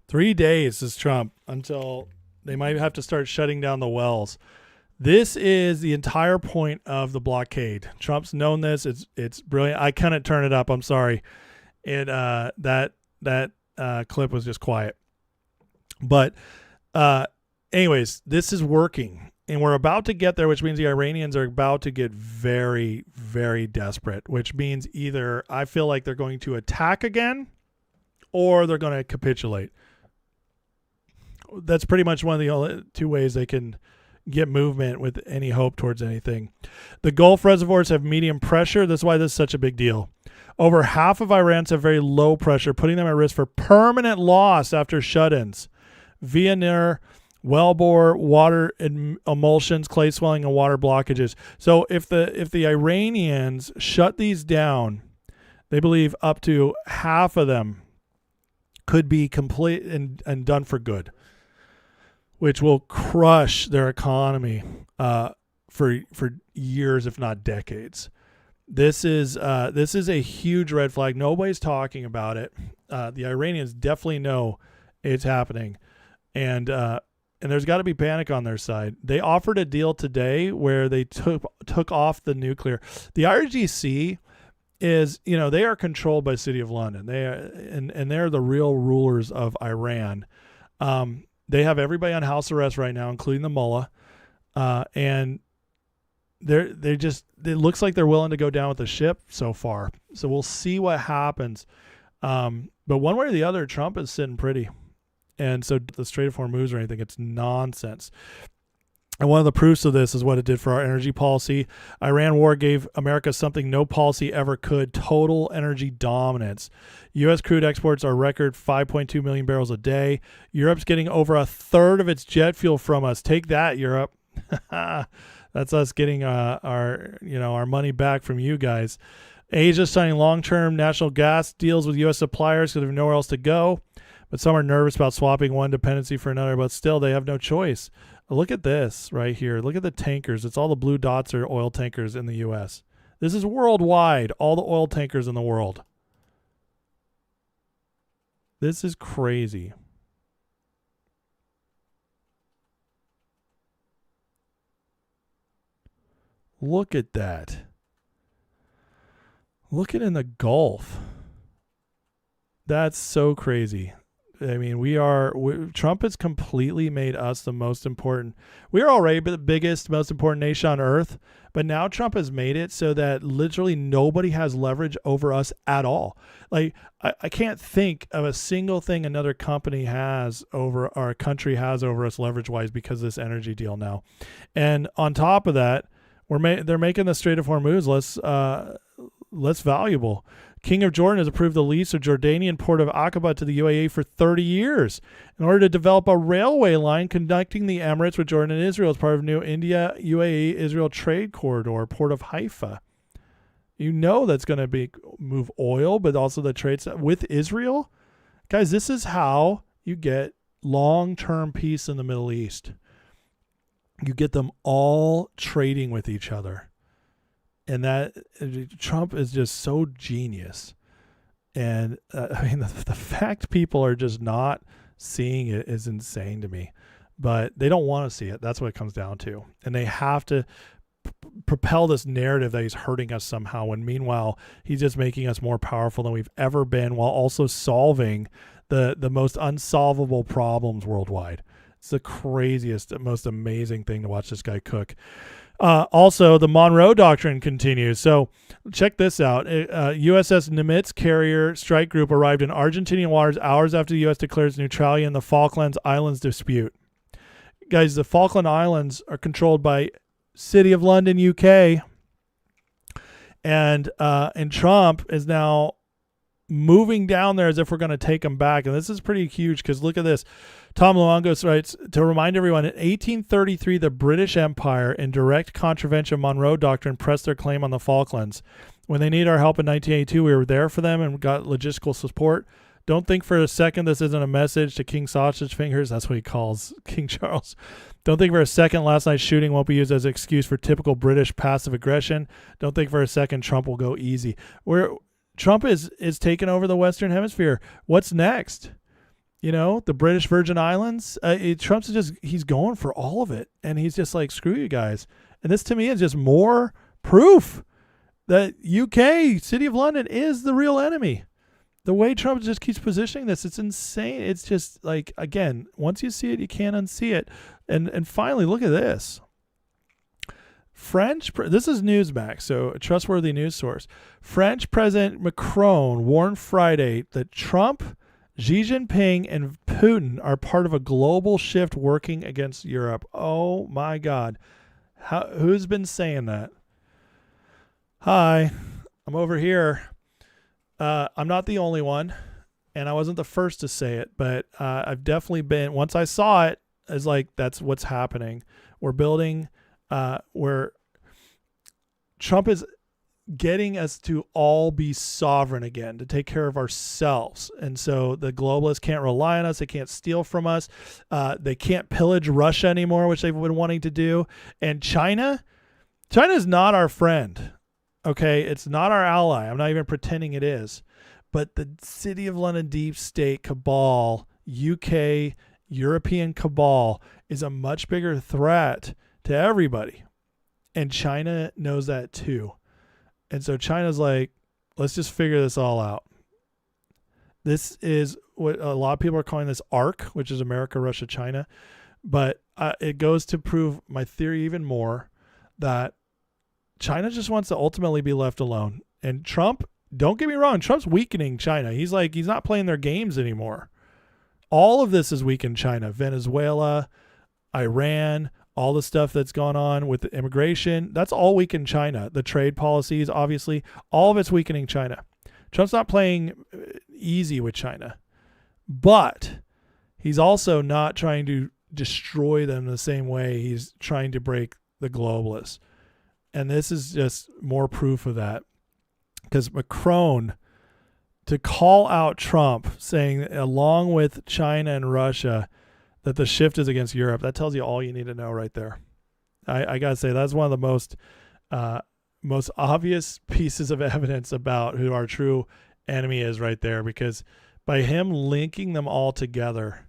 S1: 3 days is Trump until they might have to start shutting down the wells. This is the entire point of the blockade. Trump's known this. It's brilliant. I couldn't turn it up. I'm sorry. That clip was just quiet. But anyways, this is working. And we're about to get there, which means the Iranians are about to get very, very desperate, which means either I feel like they're going to attack again or they're going to capitulate. That's pretty much one of the only two ways they can get movement with any hope towards anything. The Gulf reservoirs have medium pressure. That's why this is such a big deal. Over half of Iran's have very low pressure, putting them at risk for permanent loss after shut-ins. Via near wellbore, water emulsions, clay swelling, and water blockages. So if the Iranians shut these down, they believe up to half of them could be complete and done for good, which will crush their economy for years, if not decades. This is a huge red flag. Nobody's talking about it. The Iranians definitely know it's happening, and there's got to be panic on their side. They offered a deal today where they took off the nuclear. The IRGC is, they are controlled by the City of London. They are, and they're the real rulers of Iran. They have everybody on house arrest right now, including the mullah, and it looks like they're willing to go down with the ship so far. So we'll see what happens. But one way or the other, Trump is sitting pretty. And so the Strait of Hormuz or anything, it's nonsense. And one of the proofs of this is what it did for our energy policy. Iran war gave America something no policy ever could: total energy dominance. U.S. crude exports are record 5.2 million barrels a day. Europe's getting over a third of its jet fuel from us. Take that, Europe. That's us getting our money back from you guys. Asia signing long-term national gas deals with U.S. suppliers because they have nowhere else to go. But some are nervous about swapping one dependency for another, but still they have no choice. Look at this right here. Look at the tankers. It's all the blue dots are oil tankers in the U.S. This is worldwide, all the oil tankers in the world. This is crazy. Look at that. Look at in the Gulf. That's so crazy. I mean, Trump has completely made us the most important. We are already the biggest, most important nation on earth, but now Trump has made it so that literally nobody has leverage over us at all. Like, I can't think of a single thing another company has over, or a country has over us leverage-wise because of this energy deal now. And on top of that, they're making the Strait of Hormuz less valuable. King of Jordan has approved the lease of Jordanian port of Aqaba to the UAE for 30 years in order to develop a railway line connecting the Emirates with Jordan and Israel as part of new India, UAE, Israel trade corridor, port of Haifa. You know that's going to move oil, but also the trade with Israel. Guys, this is how you get long-term peace in the Middle East. You get them all trading with each other. And that Trump is just so genius. And I mean, the fact people are just not seeing it is insane to me. But they don't want to see it. That's what it comes down to. And they have to propel this narrative that he's hurting us somehow, when meanwhile, he's just making us more powerful than we've ever been, while also solving the most unsolvable problems worldwide. It's the craziest, most amazing thing to watch this guy cook. Also, the Monroe Doctrine continues. So check this out. USS Nimitz carrier strike group arrived in Argentinian waters hours after the U.S. declares neutrality in the Falklands Islands dispute. Guys, the Falkland Islands are controlled by City of London, UK. And Trump is now moving down there as if we're going to take them back. And this is pretty huge because look at this. Tom Luongos writes, to remind everyone, in 1833, the British Empire, in direct contravention of Monroe Doctrine, pressed their claim on the Falklands. When they needed our help in 1982, we were there for them and got logistical support. Don't think for a second this isn't a message to King Sausage Fingers. That's what he calls King Charles. Don't think for a second last night's shooting won't be used as an excuse for typical British passive aggression. Don't think for a second Trump will go easy. Trump is taking over the Western Hemisphere. What's next? You know, the British Virgin Islands. Trump's he's going for all of it. And he's just like, screw you guys. And this to me is just more proof that UK, City of London, is the real enemy. The way Trump just keeps positioning this, it's insane. It's just like, again, once you see it, you can't unsee it. And finally, look at this. This is Newsmax, so a trustworthy news source. French President Macron warned Friday that Trump, Xi Jinping, and Putin are part of a global shift working against Europe. Oh my God. Who's been saying that? Hi, I'm over here. I'm not the only one, and I wasn't the first to say it, but I've definitely been, once I saw it, it's like, that's what's happening. We're building, where Trump is getting us to all be sovereign again, to take care of ourselves. And so the globalists can't rely on us. They can't steal from us. They can't pillage Russia anymore, which they've been wanting to do. And China is not our friend. Okay, it's not our ally. I'm not even pretending it is. But the City of London deep state cabal, UK, European cabal, is a much bigger threat to everybody. And China knows that too. And so China's like, let's just figure this all out. This is what a lot of people are calling this ARC, which is America, Russia, China. But it goes to prove my theory even more that China just wants to ultimately be left alone. And Trump, don't get me wrong, Trump's weakening China. He's not playing their games anymore. All of this has weakened China. Venezuela, Iran, all the stuff that's gone on with the immigration, that's all weakened China. The trade policies, obviously, all of it's weakening China. Trump's not playing easy with China. But he's also not trying to destroy them the same way he's trying to break the globalists. And this is just more proof of that. Because Macron, to call out Trump, saying along with China and Russia that the shift is against Europe, that tells you all you need to know right there. I got to say, that's one of the most obvious pieces of evidence about who our true enemy is right there. Because by him linking them all together,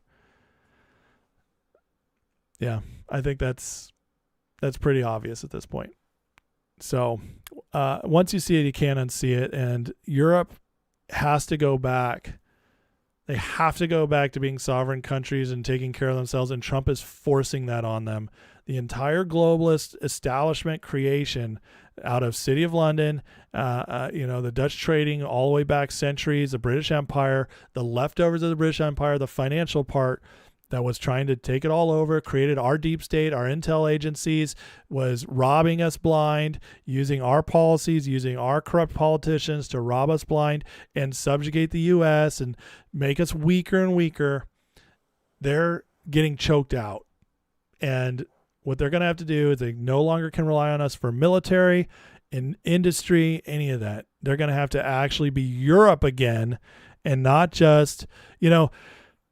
S1: yeah, I think that's pretty obvious at this point. So once you see it, you can't unsee it. And Europe has to go back They have to go back to being sovereign countries and taking care of themselves, and Trump is forcing that on them. The entire globalist establishment creation out of City of London, the Dutch trading all the way back centuries, the British Empire, the leftovers of the British Empire, the financial part that was trying to take it all over, created our deep state, our intel agencies, was robbing us blind, using our policies, using our corrupt politicians to rob us blind and subjugate the U.S. and make us weaker and weaker. They're getting choked out. And what they're going to have to do is they no longer can rely on us for military, in industry, any of that. They're going to have to actually be Europe again and not just,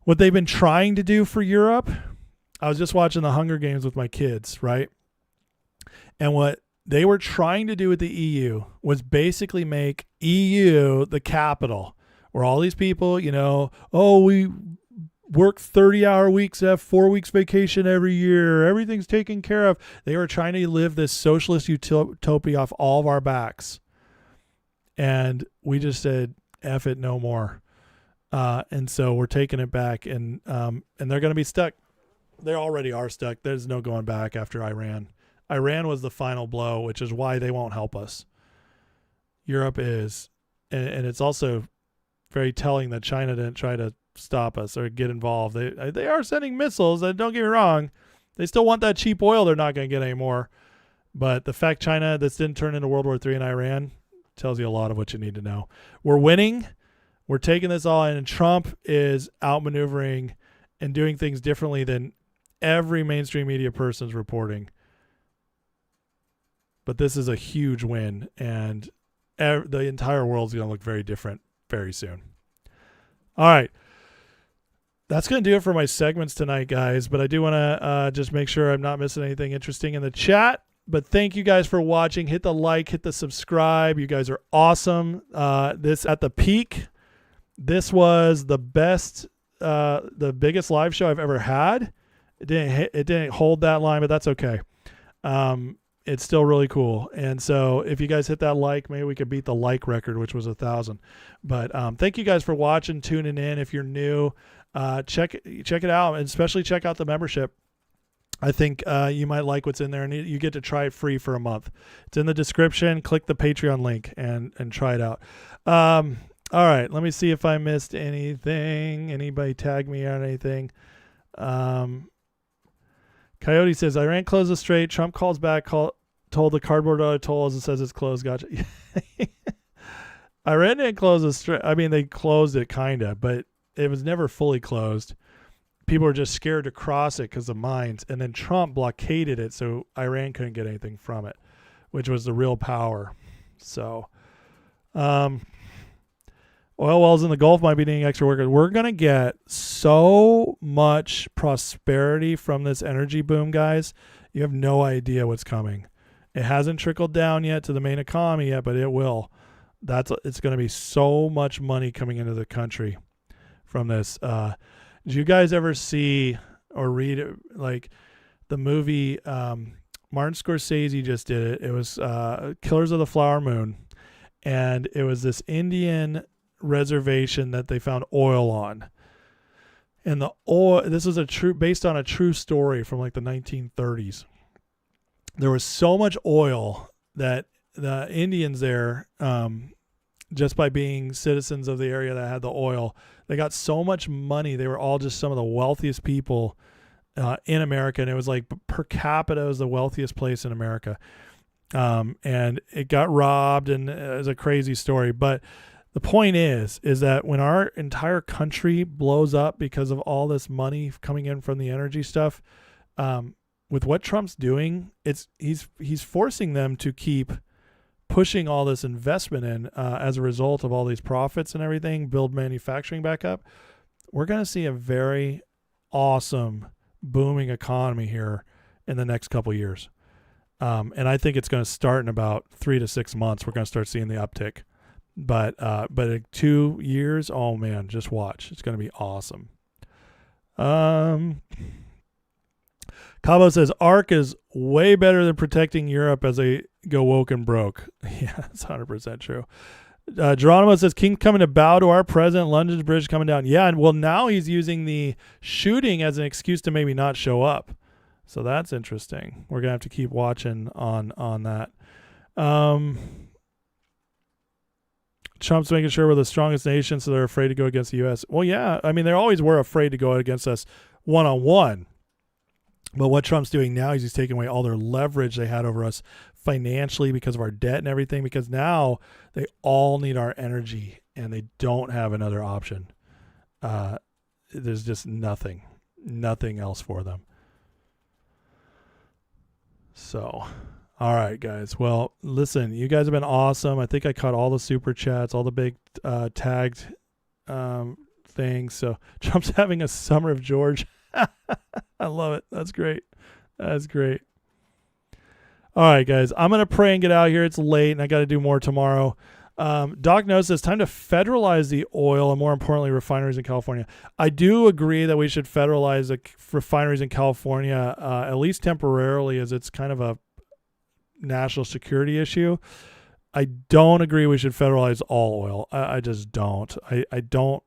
S1: what they've been trying to do for Europe. I was just watching the Hunger Games with my kids, right? And what they were trying to do with the EU was basically make EU the capital, where all these people, we work 30-hour weeks, have 4 weeks vacation every year, everything's taken care of. They were trying to live this socialist utopia off all of our backs. And we just said, F it, no more. And so we're taking it back, and they're going to be stuck. They already are stuck. There's no going back after Iran. Iran was the final blow, which is why they won't help us. Europe is, and it's also very telling that China didn't try to stop us or get involved. They are sending missiles, and don't get me wrong, they still want that cheap oil they're not going to get anymore. But the fact China, this didn't turn into World War III in Iran, tells you a lot of what you need to know. We're winning. We're taking this all in, and Trump is outmaneuvering and doing things differently than every mainstream media person's reporting. But this is a huge win, and the entire world's going to look very different very soon. All right. That's going to do it for my segments tonight, guys. But I do want to just make sure I'm not missing anything interesting in the chat. But thank you guys for watching. Hit the like, hit the subscribe. You guys are awesome. This at the peak. This was the best, the biggest live show I've ever had. It didn't hold that line, but that's okay. It's still really cool. And so if you guys hit that like, maybe we could beat the like record, which was 1,000. But thank you guys for watching, tuning in. If you're new, check it out, and especially check out the membership. I think you might like what's in there, and you get to try it free for a month. It's in the description. Click the Patreon link and try it out. All right, let me see if I missed anything. Anybody tag me on anything? Coyote says, Iran closed the strait. Trump calls back, told the cardboard atoll as it says it's closed. Gotcha. Iran didn't close the strait. I mean, they closed it kind of, but it was never fully closed. People were just scared to cross it because of mines. And then Trump blockaded it so Iran couldn't get anything from it, which was the real power. So, oil wells in the Gulf might be needing extra workers. We're going to get so much prosperity from this energy boom, guys. You have no idea what's coming. It hasn't trickled down yet to the main economy yet, but it will. It's going to be so much money coming into the country from this. Did you guys ever see or read like the movie Martin Scorsese just did it? It was Killers of the Flower Moon, and it was this Indian reservation that they found oil on, and the oil, this was based on a true story from like the 1930s. There was so much oil that the Indians there, just by being citizens of the area that had the oil, they got so much money. They were all just some of the wealthiest people in America, and it was like per capita, it was the wealthiest place in America. And it got robbed, and it was a crazy story. But the point is that when our entire country blows up because of all this money coming in from the energy stuff, with what Trump's doing, he's forcing them to keep pushing all this investment in as a result of all these profits and everything, build manufacturing back up. We're going to see a very awesome, booming economy here in the next couple of years. And I think it's going to start in about 3 to 6 months. We're going to start seeing the uptick. But in 2 years, oh man, just watch. It's going to be awesome. Cabo says ARC is way better than protecting Europe as they go woke and broke. Yeah, that's 100% true. Geronimo says, King coming to bow to our president, London's bridge coming down. Yeah, and well, now he's using the shooting as an excuse to maybe not show up. So that's interesting. We're going to have to keep watching on that. Trump's making sure we're the strongest nation, so they're afraid to go against the U.S. Well, yeah. I mean, they always were afraid to go against us one-on-one. But what Trump's doing now is he's taking away all their leverage they had over us financially because of our debt and everything, because now they all need our energy and they don't have another option. There's just nothing else for them. So, all right, guys. Well, listen, you guys have been awesome. I think I caught all the super chats, all the big tagged things. So Trump's having a summer of George. I love it. That's great. That's great. All right, guys. I'm going to pray and get out of here. It's late, and I got to do more tomorrow. Doc knows it's time to federalize the oil and, more importantly, refineries in California. I do agree that we should federalize the refineries in California, at least temporarily, as it's kind of a national security issue. I don't agree we should federalize all oil. I just don't. I don't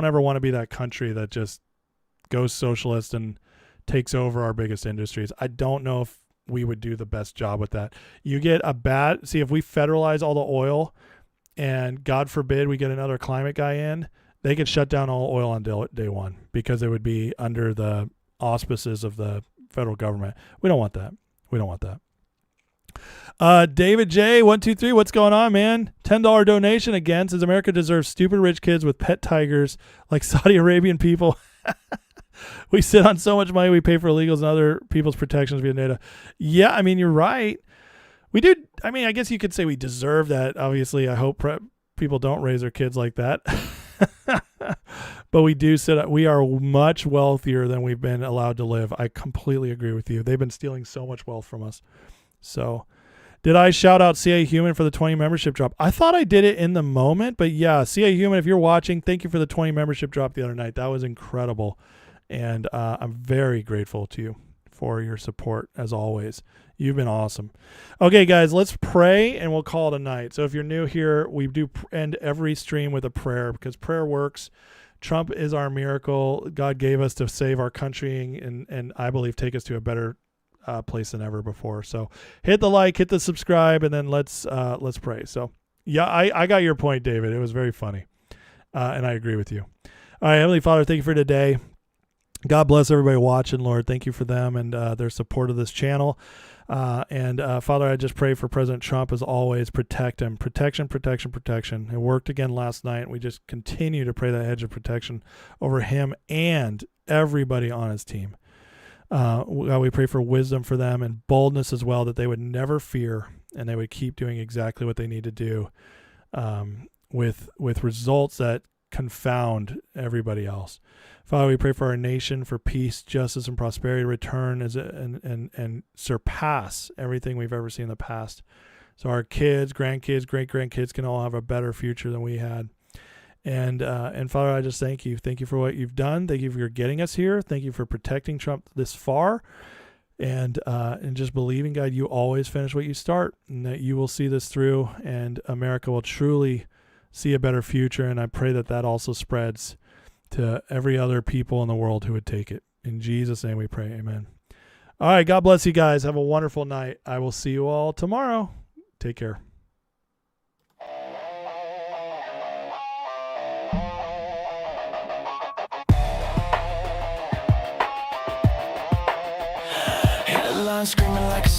S1: ever want to be that country that just goes socialist and takes over our biggest industries. I don't know if we would do the best job with that. You get if we federalize all the oil and God forbid we get another climate guy in, they could shut down all oil on day one because it would be under the auspices of the federal government. We don't want that. We don't want that. David J, 123, what's going on, man? $10 donation again, says America deserves stupid rich kids with pet tigers like Saudi Arabian people. We sit on so much money we pay for illegals and other people's protections via NATO. Yeah, I mean, you're right. We do. I mean, I guess you could say we deserve that. Obviously, I hope people don't raise their kids like that. But we do we are much wealthier than we've been allowed to live. I completely agree with you. They've been stealing so much wealth from us. So, did I shout out CA Human for the 20 membership drop? I thought I did it in the moment, but yeah, CA Human, if you're watching, thank you for the 20 membership drop the other night. That was incredible. And I'm very grateful to you for your support, as always. You've been awesome. Okay, guys, let's pray, and we'll call it a night. So if you're new here, we do end every stream with a prayer because prayer works. Trump is our miracle God gave us to save our country and I believe take us to a better place than ever before. So hit the like, hit the subscribe, and then let's pray. So yeah, I got your point, David. It was very funny, and I agree with you. All right, Heavenly Father, thank you for today. God bless everybody watching, Lord. Thank you for them and their support of this channel. And Father, I just pray for President Trump, as always. Protect him. Protection. It worked again last night. We just continue to pray that hedge of protection over him and everybody on his team. God, we pray for wisdom for them and boldness as well, that they would never fear and they would keep doing exactly what they need to do with results that confound everybody else. Father, we pray for our nation, for peace, justice, and prosperity to return and surpass everything we've ever seen in the past. So our kids, grandkids, great-grandkids can all have a better future than we had. And Father, I just thank you. Thank you for what you've done. Thank you for getting us here. Thank you for protecting Trump this far. And just believing, God, you always finish what you start, and that you will see this through, and America will truly see a better future. And I pray that also spreads to every other people in the world who would take it. In Jesus' name we pray. Amen. All right. God bless you guys. Have a wonderful night. I will see you all tomorrow. Take care.
S3: Headlines screaming like a